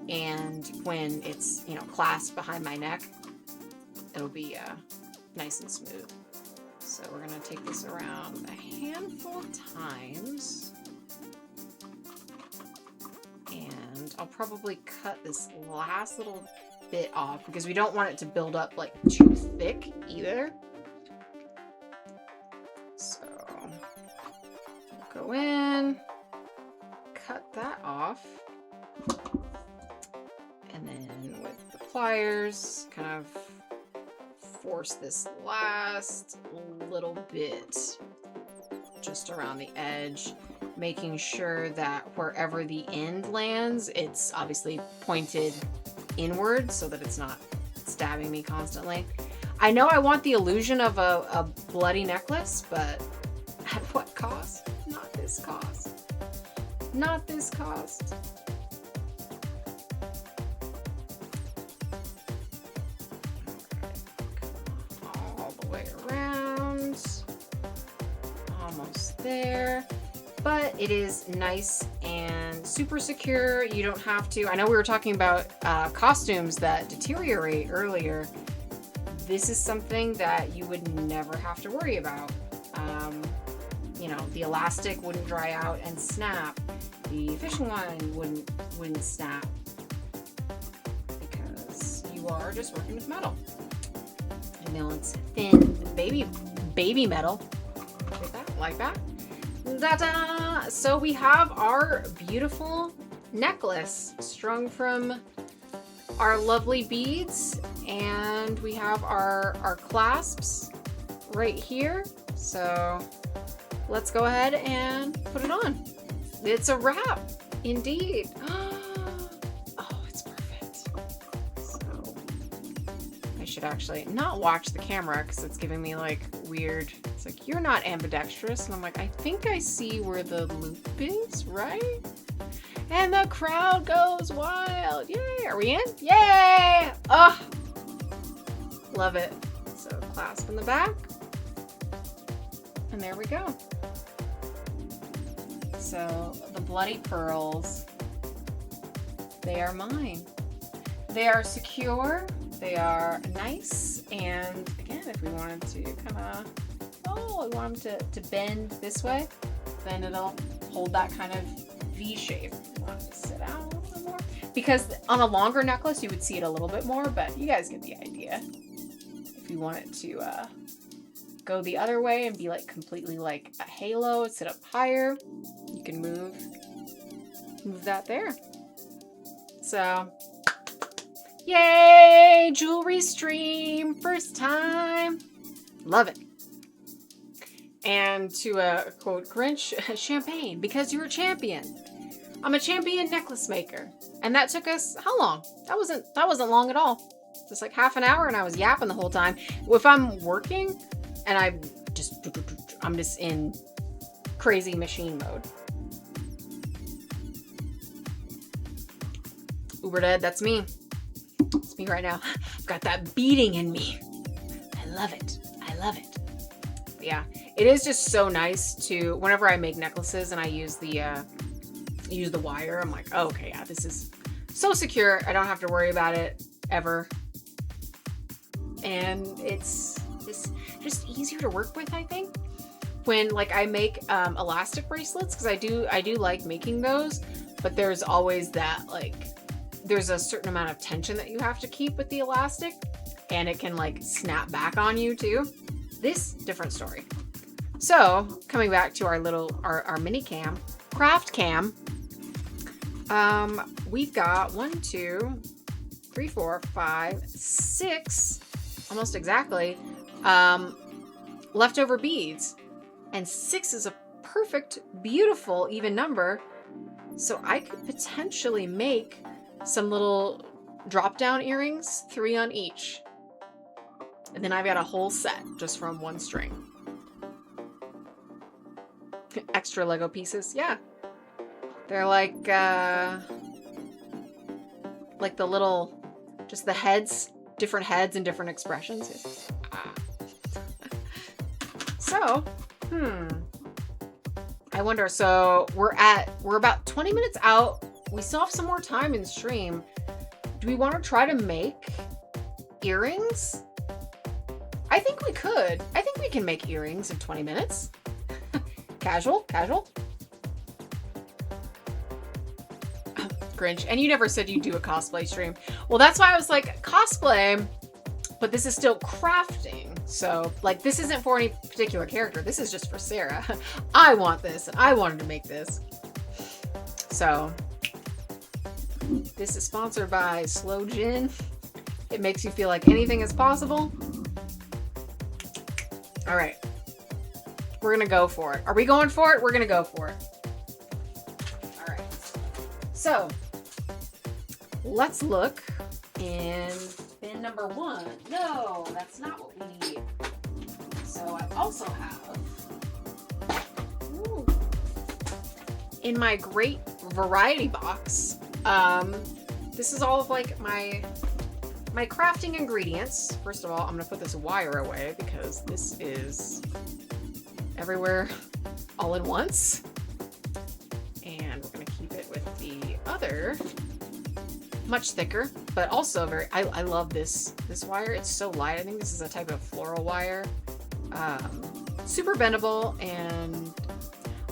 and when it's, clasped behind my neck, it'll be nice and smooth. So we're gonna take this around a handful of times. And I'll probably cut this last little bit off because we don't want it to build up like too thick either. So go in, cut that off, and then with the pliers kind of force this last little bit just around the edge, making sure that wherever the end lands, it's obviously pointed inward so that it's not stabbing me constantly. I know I want the illusion of a bloody necklace, but at what cost? Not this cost. Not this cost. All the way around. Almost there. But it is nice and super secure. You don't have to. I know we were talking about costumes that deteriorate earlier. This is something that you would never have to worry about. You know, the elastic wouldn't dry out and snap. The fishing line wouldn't snap because you are just working with metal. And then it's thin baby metal. Like that. Ta-da! So we have our beautiful necklace strung from our lovely beads, and we have our clasps right here. So let's go ahead and put it on. It's a wrap, indeed. Oh, it's perfect. So I should actually not watch the camera because it's giving me like weird. It's like, you're not ambidextrous. And I'm like, I think I see where the loop is, right? And the crowd goes wild. Yay! Are we in? Yay! Oh, love it. So clasp in the back. And there we go. So the bloody pearls, they are mine. They are secure. They are nice. And again, if we wanted to kind of, we want them to bend this way, then it'll hold that kind of V shape. We want it to sit out a little bit more. Because on a longer necklace, you would see it a little bit more, but you guys get the idea. If you want it to go the other way and be like completely like a halo, sit up higher, you can move that there. So, yay! Jewelry stream, first time. Love it. And to quote Grinch, champagne, because you're a champion. I'm a champion necklace maker. And that took us, how long? That wasn't long at all. Just like half an hour, and I was yapping the whole time. If I'm working and I'm just in crazy machine mode. Uber Dead, that's me. It's me right now. I've got that beating in me. I love it. I love it. But yeah, it is just so nice to, whenever I make necklaces and I use the wire, I'm like, oh, okay, yeah, this is so secure. I don't have to worry about it ever. And it's just easier to work with, I think. When like I make elastic bracelets, because I do like making those, but there's always that like, there's a certain amount of tension that you have to keep with the elastic, and it can like snap back on you too. This, different story. So coming back to our mini cam, craft cam, we've got 1, 2, 3, 4, 5, 6, almost exactly, leftover beads, and 6 is a perfect, beautiful, even number. So I could potentially make some little drop-down earrings, 3 on each. And then I've got a whole set just from 1 string. Extra Lego pieces, yeah. They're like the little, just the heads, different heads and different expressions. So, I wonder, so we're about 20 minutes out. We still have some more time in stream. Do we want to try to make earrings? I think we could. I think we can make earrings in 20 minutes. Casual. Grinch. And you never said you'd do a cosplay stream. Well, that's why I was like, cosplay, but this is still crafting. So, like, this isn't for any particular character. This is just for Sarah. I want this, and I wanted to make this. So, this is sponsored by Slow Gin. It makes you feel like anything is possible. All right. We're gonna go for it. Are we going for it? We're gonna go for it. All right. So let's look in bin number 1. No, that's not what we need. So I also have, ooh, in my great variety box, this is all of like my crafting ingredients. First of all, I'm gonna put this wire away because this is everywhere all in once. And we're gonna keep it with the other, much thicker, but also very, I love this wire. It's so light. I think this is a type of floral wire. Super bendable and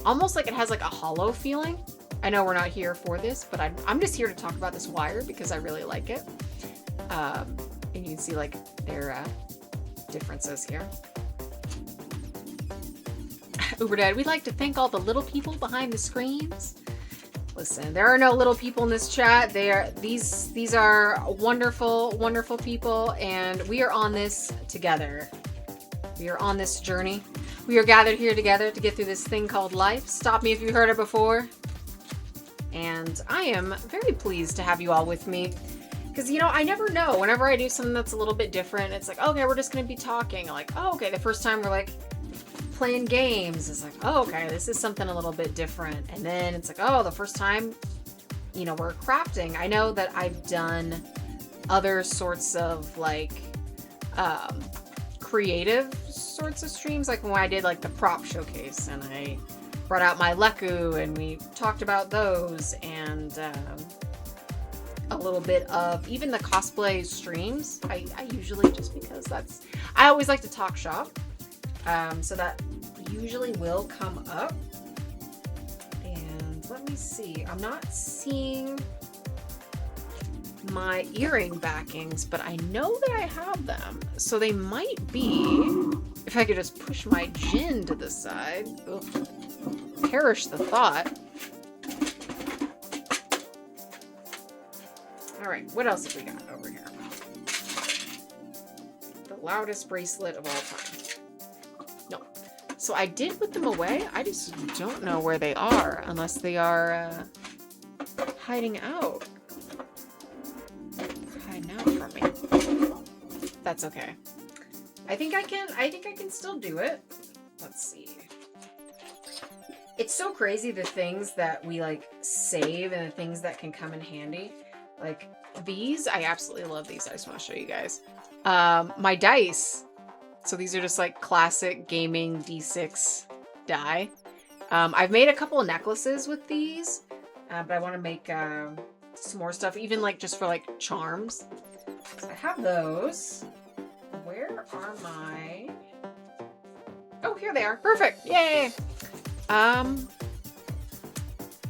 almost like it has like a hollow feeling. I know we're not here for this, but I'm just here to talk about this wire because I really like it. And you can see like their differences here. Uber Dad, we'd like to thank all the little people behind the screens. Listen, there are no little people in this chat. These are wonderful, wonderful people, and we are on this together. We are on this journey. We are gathered here together to get through this thing called life. Stop me if you've heard it before. And I am very pleased to have you all with me. Because, you know, I never know. Whenever I do something that's a little bit different, it's like, okay, we're just going to be talking. Like, oh, okay, the first time we're like playing games. It's like, oh, okay, this is something a little bit different. And then it's like, oh, the first time, you know, we're crafting. I know that I've done other sorts of like creative sorts of streams, like when I did like the prop showcase and I brought out my Leku and we talked about those, and a little bit of even the cosplay streams. I usually, just because I always like to talk shop, so that usually will come up. And let me see, I'm not seeing my earring backings, but I know that I have them, so they might be, if I could just push my gin to the side. Ugh. Perish the thought. All right, what else have we got over here? The loudest bracelet of all time. No. So I did put them away. I just don't know where they are, unless they are hiding out. Hiding out from me. That's okay. I think I can still do it. Let's see. It's so crazy, the things that we like save and the things that can come in handy. Like these, I absolutely love these. I just want to show you guys. My dice. So these are just like classic gaming D6 die. I've made a couple of necklaces with these, but I want to make some more stuff, even like just for like charms. So I have those. Where are my... Oh, here they are. Perfect. Yay.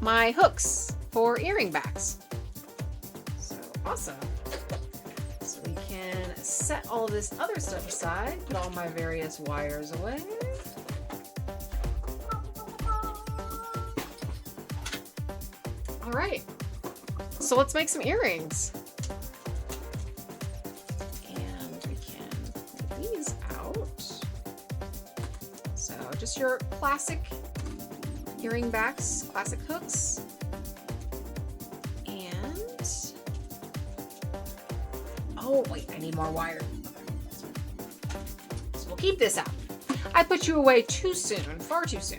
My hooks for earring backs. So awesome. So we can set all of this other stuff aside, put all my various wires away. All right. So let's make some earrings. And we can pull these out. So just your classic earring backs, classic hooks, and oh wait, I need more wire. So we'll keep this out. I put you away too soon, far too soon.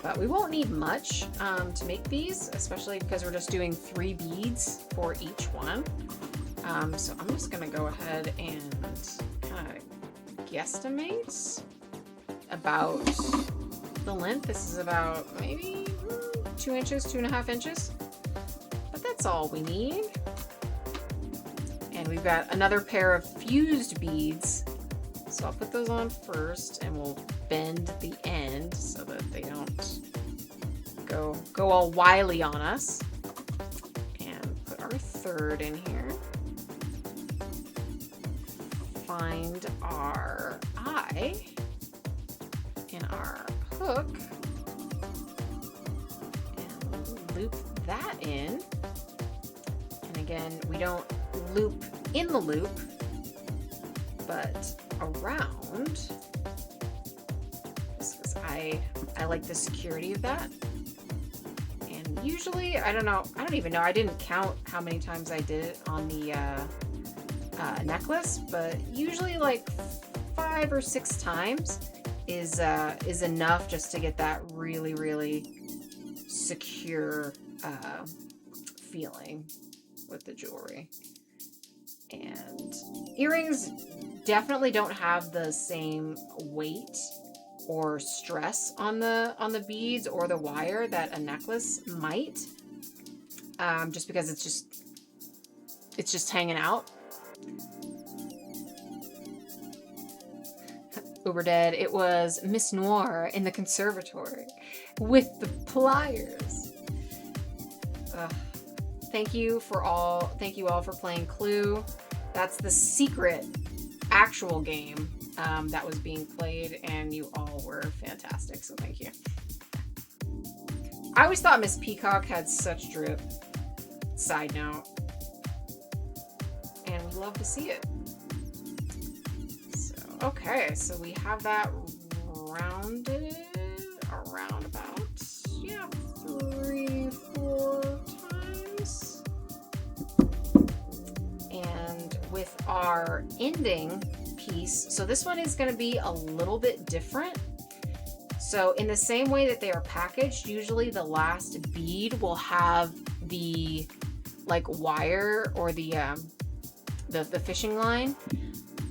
But we won't need much to make these, especially because we're just doing 3 beads for each one. So I'm just gonna go ahead and kind of guesstimate about the length. This is about maybe 2 inches, 2.5 inches, but that's all we need. And we've got another pair of fused beads, so I'll put those on first, and we'll bend the end so that they don't go all wily on us. And put our third in here. Find our eye in our hook and loop that in. And again, we don't loop in the loop, but around I like the security of that. And usually, I don't even know. I didn't count how many times I did it on the necklace, but usually like 5 or 6 times is enough just to get that really, really secure feeling with the jewelry. And earrings definitely don't have the same weight or stress on the beads or the wire that a necklace might, just because it's just hanging out. Uber Dead, it was Miss Noir in the conservatory with the pliers. Thank you all for playing Clue. That's the secret actual game that was being played, and you all were fantastic, so thank you. I always thought Miss Peacock had such drip. Side note. And we love to see it. So, okay, so we have that rounded around about, 3-4 times. And with our ending piece, so this one is going to be a little bit different. So in the same way that they are packaged, usually the last bead will have the like wire or the fishing line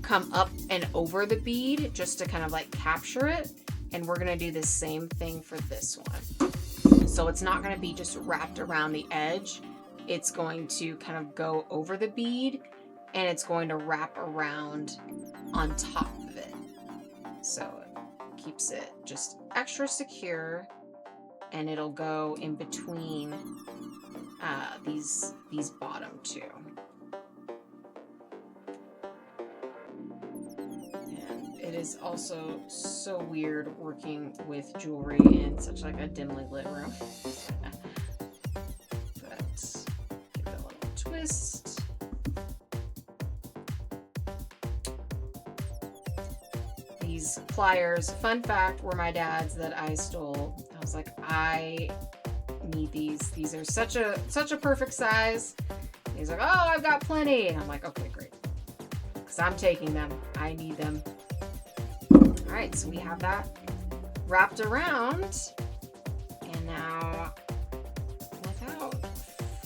come up and over the bead just to kind of like capture it. And we're going to do the same thing for this one. So it's not going to be just wrapped around the edge. It's going to kind of go over the bead, and it's going to wrap around on top of it. So it keeps it just extra secure, and it'll go in between these bottom two. And it is also so weird working with jewelry in such like a dimly lit room. But give it a little twist. These pliers, fun fact, were my dad's that I stole. I was like, I need these. These are such a perfect size. He's like, oh, I've got plenty. And I'm like, okay, great. Because I'm taking them. I need them. All right, so we have that wrapped around. And now, without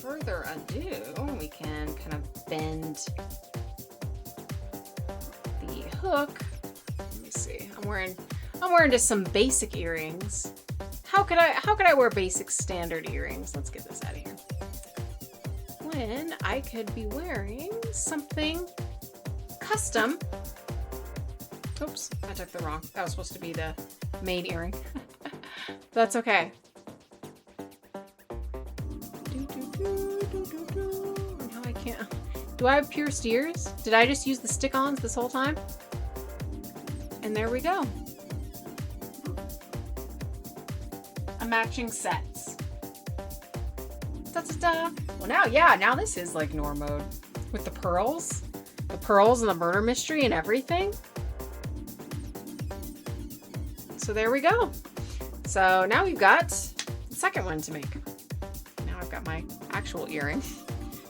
further ado, we can kind of bend the hook. Let me see. I'm wearing just some basic earrings. How could I wear basic standard earrings? Let's get this out of here. When I could be wearing something custom. Oops, I took the wrong. That was supposed to be the main earring. That's okay. Now I can't. Do I have pierced ears? Did I just use the stick-ons this whole time? And there we go. A matching sets. Da-da-da. Well, now this is like Noir mode with the pearls and the murder mystery and everything. So there we go. So now we've got the second one to make. Now I've got my actual earring.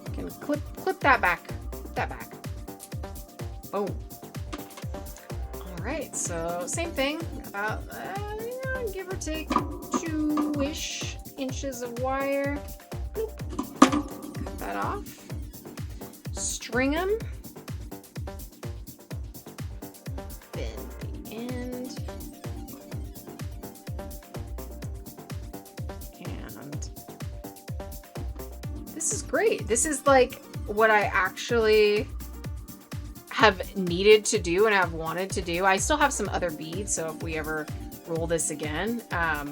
I can clip that back. Clip that back. Boom. All right. So same thing. About give or take 2-ish inches of wire. Boop. Cut that off. String them. Bend the end. And this is great. This is like what I actually have needed to do and have wanted to do. I still have some other beads, so if we ever roll this again, I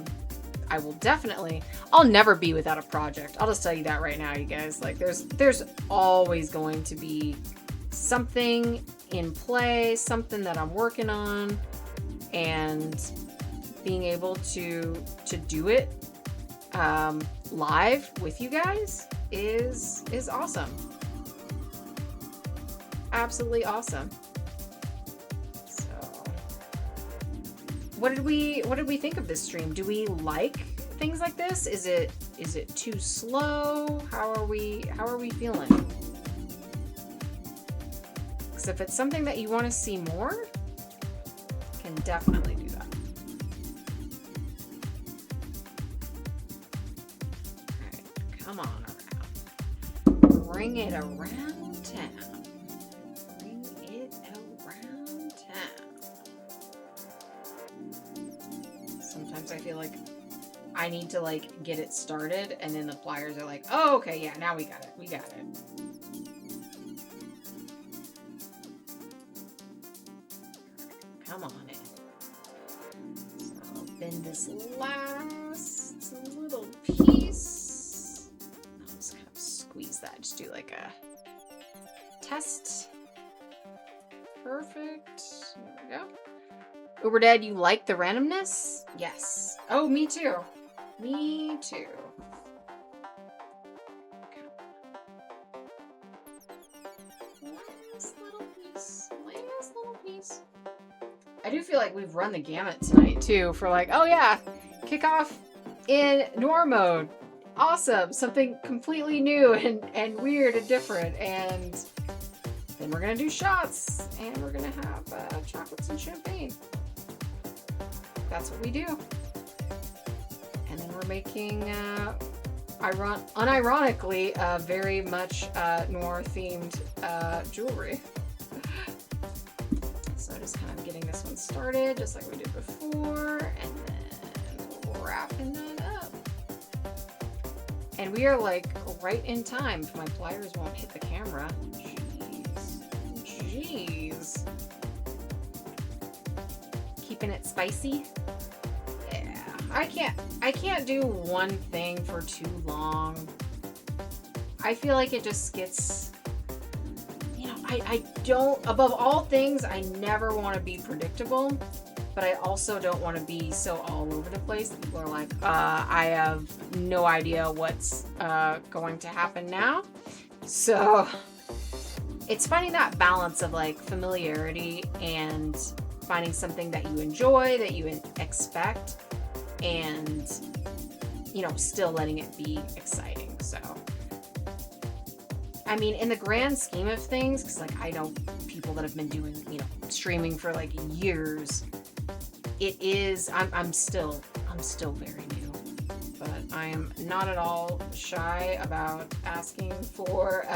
will definitely, I'll never be without a project. I'll just tell you that right now, you guys. Like there's always going to be something in play, something that I'm working on, and being able to do it live with you guys is awesome. Absolutely awesome. So what did we think of this stream? Do we like things like this? Is it too slow? How are we feeling? Because if it's something that you want to see more, can definitely do that. All right, come on around. Bring it around town. Bring it around town. Sometimes I feel like I need to like get it started, and then the pliers are like, oh, okay, yeah, now we got it. We got it. Come on in. So I'll bend this last little piece. I'll just kind of squeeze that. Just do like a test. Perfect. There we go. Uber Dad, you like the randomness? Yes. Oh, me too. Me too. Last little piece. Last little piece. I do feel like we've run the gamut tonight too for like, oh yeah, kick off in noir mode. Awesome. Something completely new and weird and different. And then we're going to do shots and we're going to have chocolates and champagne. That's what we do. And then we're making, unironically, very much noir themed jewelry. So just kind of getting this one started, just like we did before, and then wrapping that up. And we are like right in time if my pliers won't hit the camera. Jeez. Keeping it spicy. Yeah. I can't do one thing for too long. I feel like it just gets, I don't, above all things, I never want to be predictable, but I also don't want to be so all over the place that people are like, I have no idea what's going to happen now. So it's finding that balance of like familiarity and finding something that you enjoy, that you expect, and, still letting it be exciting. So I mean, in the grand scheme of things, because like I know people that have been doing, streaming for like years, it is, I'm still very new, but I am not at all shy about asking for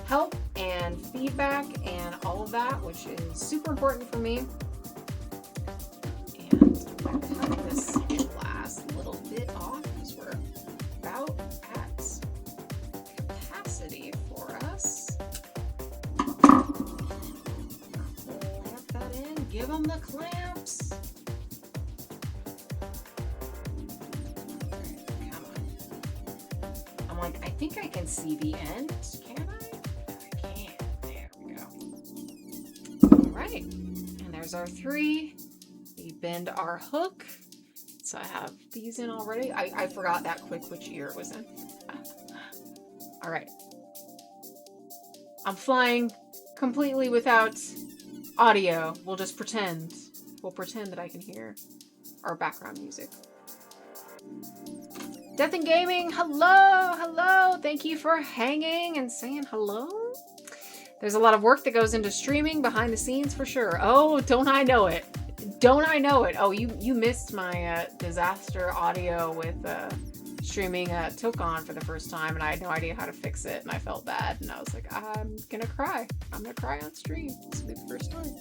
help and feedback and all of that, which is super important for me. And I'm going to cut this last little bit off because we're about at capacity for us. Clamp that in. Give them the clamps. Alright, come on. I'm like, I think I can see the end. Can I? I can. There we go. Alright. And there's our 3. We bend our hook. So I have these in already. I forgot that quick which ear it was in. All right. I'm flying completely without audio. We'll just pretend. We'll pretend that I can hear our background music. Death and Gaming, hello, hello. Thank you for hanging and saying hello. There's a lot of work that goes into streaming behind the scenes for sure. Oh, don't I know it? Don't I know it? Oh, you missed my disaster audio with streaming Tokon for the first time, and I had no idea how to fix it, and I felt bad, and I was like, I'm gonna cry. I'm gonna cry on stream. This will be the first time.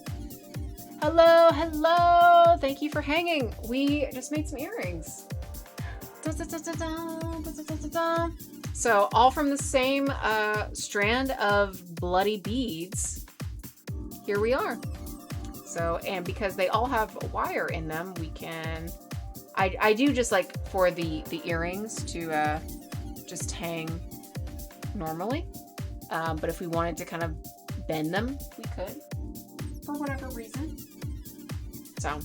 Hello, hello. Thank you for hanging. We just made some earrings. So all from the same strand of bloody beads. Here we are. So, and because they all have wire in them, we can, I do just like for the earrings to just hang normally. But if we wanted to kind of bend them, we could for whatever reason. So,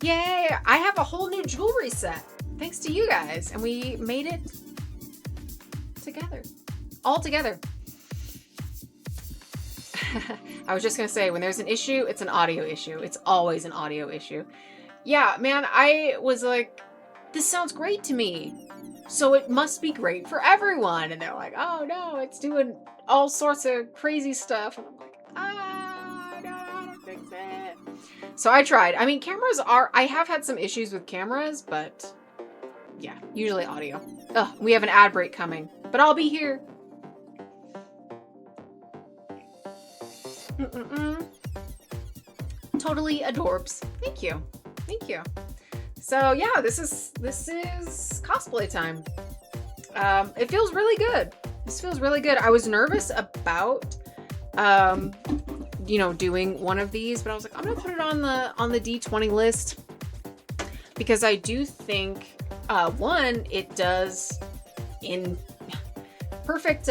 yay! I have a whole new jewelry set thanks to you guys, and we made it together, all together. I was just gonna say, when there's an issue, it's an audio issue. It's always an audio issue. Yeah, man, I was like, this sounds great to me, so it must be great for everyone. And they're like, oh no, it's doing all sorts of crazy stuff. And I'm like, I don't know how to fix it. So I tried. I mean, I have had some issues with cameras, but yeah, usually audio. Ugh, we have an ad break coming, but I'll be here. Totally adorbs. Thank you. Thank you. So yeah, this is cosplay time. It feels really good. This feels really good. I was nervous about doing one of these, but I was like, I'm gonna put it on the D20 list because I do think one, it does, in perfect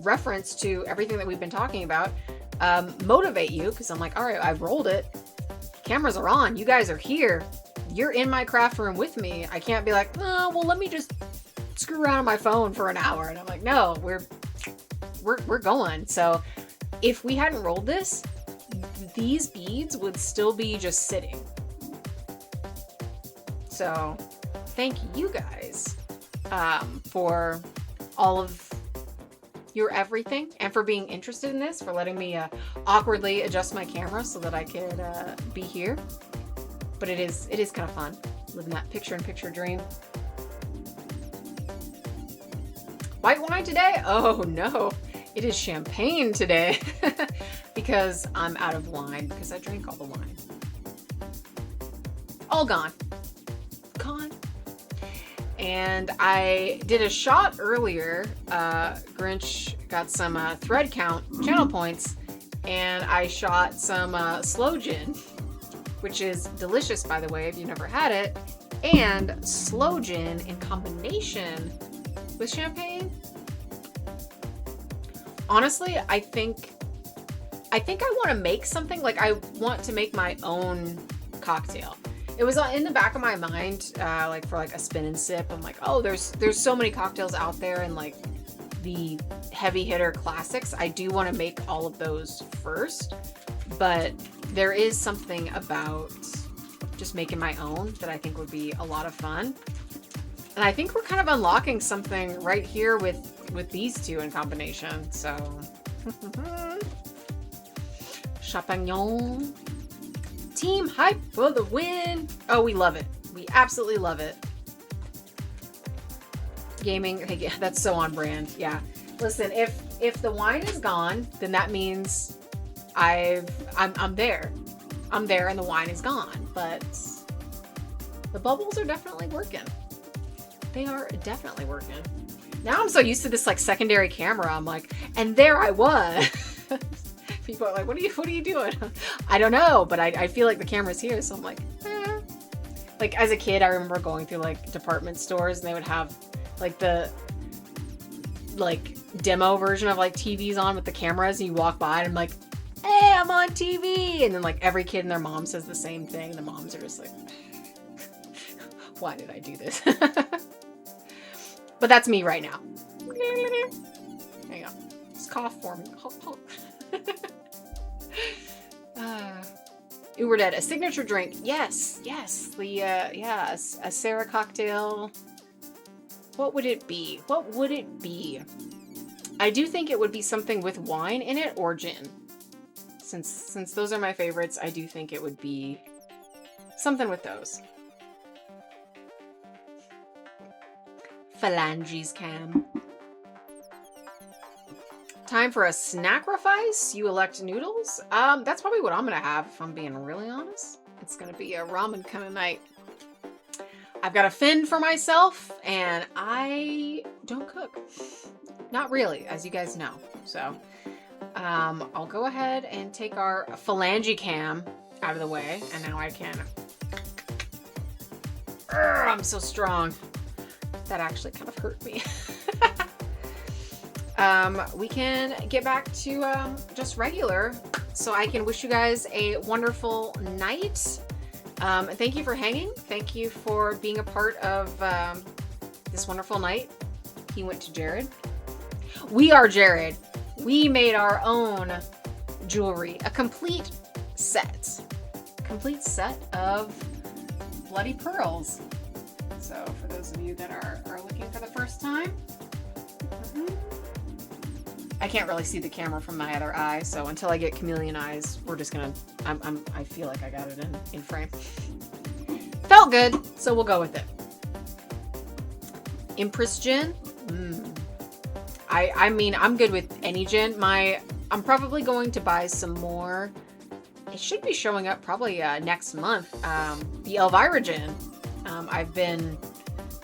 reference to everything that we've been talking about, motivate you, because I'm like, all right, I've rolled it. Cameras are on. You guys are here. You're in my craft room with me. I can't be like, oh, well, let me just screw around on my phone for an hour. And I'm like, no, we're going. So if we hadn't rolled this, these beads would still be just sitting. So thank you guys for all of your everything and for being interested in this, for letting me awkwardly adjust my camera so that I could be here. But it is kind of fun living that picture-in-picture dream. White wine today? Oh no, it is champagne today because I'm out of wine because I drank all the wine. All gone. And I did a shot earlier. Grinch got some thread count channel points, and I shot some slow gin, which is delicious, by the way, if you've never had it. And slow gin in combination with champagne. Honestly, I think I want to make something. Like, I want to make my own cocktail. It was in the back of my mind, like for like a spin and sip. I'm like, oh, there's so many cocktails out there, and like the heavy hitter classics. I do want to make all of those first, but there is something about just making my own that I think would be a lot of fun. And I think we're kind of unlocking something right here with these two in combination. So, Champagnon. Team hype for the win. Oh, we love it. We absolutely love it. Gaming, yeah, that's so on brand. Yeah. Listen, if the wine is gone, then that means I'm there. I'm there and the wine is gone. But the bubbles are definitely working. They are definitely working. Now I'm so used to this like secondary camera. I'm like, and there I was. People are like, what are you doing? I don't know, but I feel like the camera's here, so I'm like, eh. Like, as a kid, I remember going through like department stores and they would have like the like demo version of like TVs on with the cameras, and you walk by and I'm like, hey, I'm on TV. And then like every kid and their mom says the same thing. The moms are just like, why did I do this? But that's me right now. There you go. Just cough for me. Uber Dead, a signature drink. Yes. The a Sarah cocktail. What would it be? I do think it would be something with wine in it or gin. Since those are my favorites, I do think it would be something with those. Phalanges cam. Time for a snackrifice. You elect noodles. That's probably what I'm gonna have, if I'm being really honest. It's gonna be a ramen kind of night. I've got a fin for myself, and I don't cook. Not really, as you guys know. So, I'll go ahead and take our phalange cam out of the way, and now I can. I'm so strong. That actually kind of hurt me. We can get back to just regular, so I can wish you guys a wonderful night. Thank you for hanging. Thank you for being a part of this wonderful night. He went to Jared. We are Jared. We made our own jewelry, a complete set. Complete set of bloody pearls. So for those of you that are looking for the first time, I can't really see the camera from my other eye, so until I get chameleon eyes, we're just gonna, I feel like I got it in frame. Felt good, so we'll go with it. Empress gin. I mean, I'm good with any gin. I'm probably going to buy some more. It should be showing up probably next month. The Elvira gin. I've been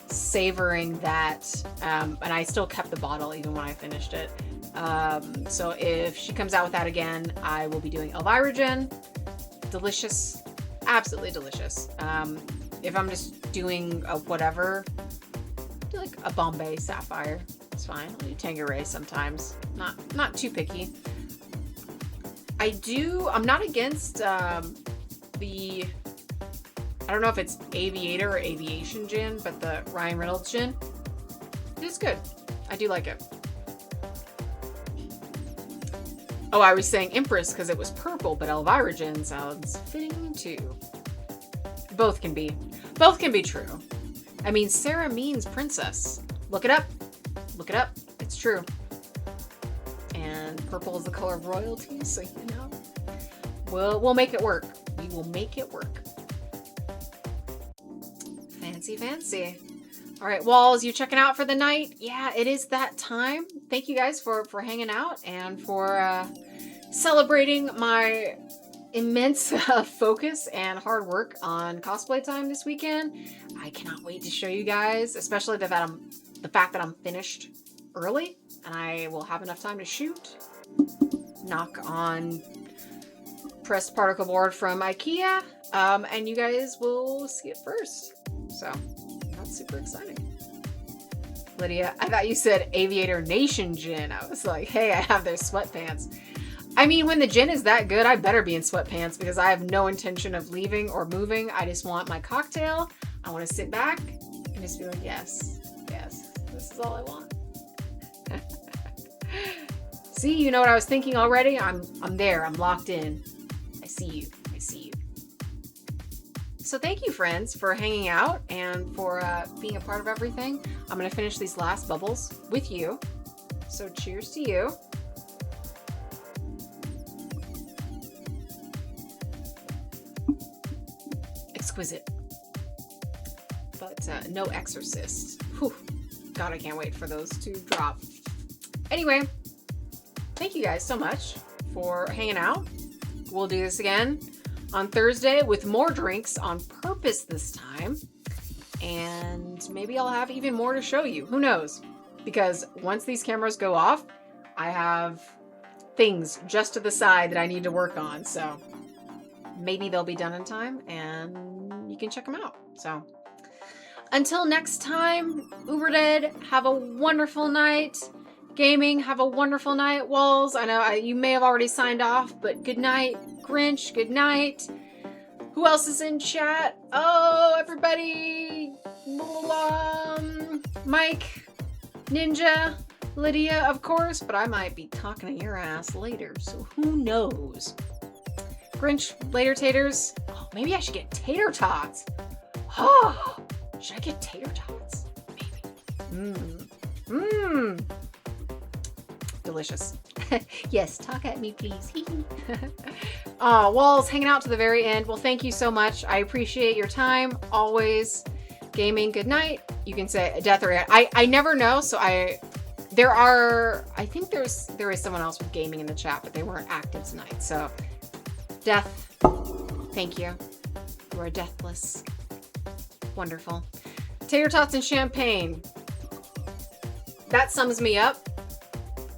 savoring that, and I still kept the bottle even when I finished it. So if she comes out with that again, I will be doing Elvira gin. Delicious. Absolutely delicious. If I'm just doing a whatever, do like a Bombay Sapphire. It's fine. I'll do Tanqueray sometimes. Not too picky. I'm not against I don't know if it's Aviator or Aviation gin, but the Ryan Reynolds gin, it's good. I do like it. Oh, I was saying Empress because it was purple, but Elvira gin sounds fitting too. Both can be true. I mean, Sarah means princess. Look it up. Look it up. It's true. And purple is the color of royalty, so you know. We'll make it work. We will make it work. Fancy, fancy. All right, Walls, you checking out for the night? Yeah, it is that time. Thank you guys for hanging out and for celebrating my immense focus and hard work on cosplay time this weekend. I cannot wait to show you guys, especially the fact that I'm finished early and I will have enough time to shoot. Knock on pressed particle board from IKEA, and you guys will see it first. So that's super exciting. Lydia, I thought you said Aviator Nation gin. I was like, hey, I have their sweatpants. I mean, when the gin is that good, I better be in sweatpants because I have no intention of leaving or moving. I just want my cocktail. I want to sit back and just be like, yes, this is all I want. See, you know what I was thinking already? I'm there. I'm locked in. I see you. So thank you, friends, for hanging out and for being a part of everything. I'm going to finish these last bubbles with you. So cheers to you. Exquisite. But no exorcist. Whew. God, I can't wait for those to drop. Anyway, thank you guys so much for hanging out. We'll do this again on Thursday with more drinks on purpose this time. And maybe I'll have even more to show you. Who knows? Because once these cameras go off, I have things just to the side that I need to work on. So maybe they'll be done in time and you can check them out. So until next time, Uberdead, have a wonderful night. Gaming, have a wonderful night. Walls, I know you may have already signed off, but good night. Grinch, good night. Who else is in chat? Oh, everybody. Mike, Ninja, Lydia, of course, but I might be talking to your ass later, so who knows? Grinch, later taters. Oh, maybe I should get tater tots. Oh, should I get tater tots? Maybe. Delicious. Yes, talk at me, please. Walls hanging out to the very end. Well, thank you so much. I appreciate your time. Always. Gaming, good night. You can say death or I never know, so I think there is someone else with gaming in the chat, but they weren't active tonight. So death, thank you. You are deathless. Wonderful. Tater tots and champagne. That sums me up.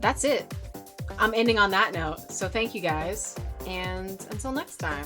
That's it. I'm ending on that note. So thank you guys, and until next time.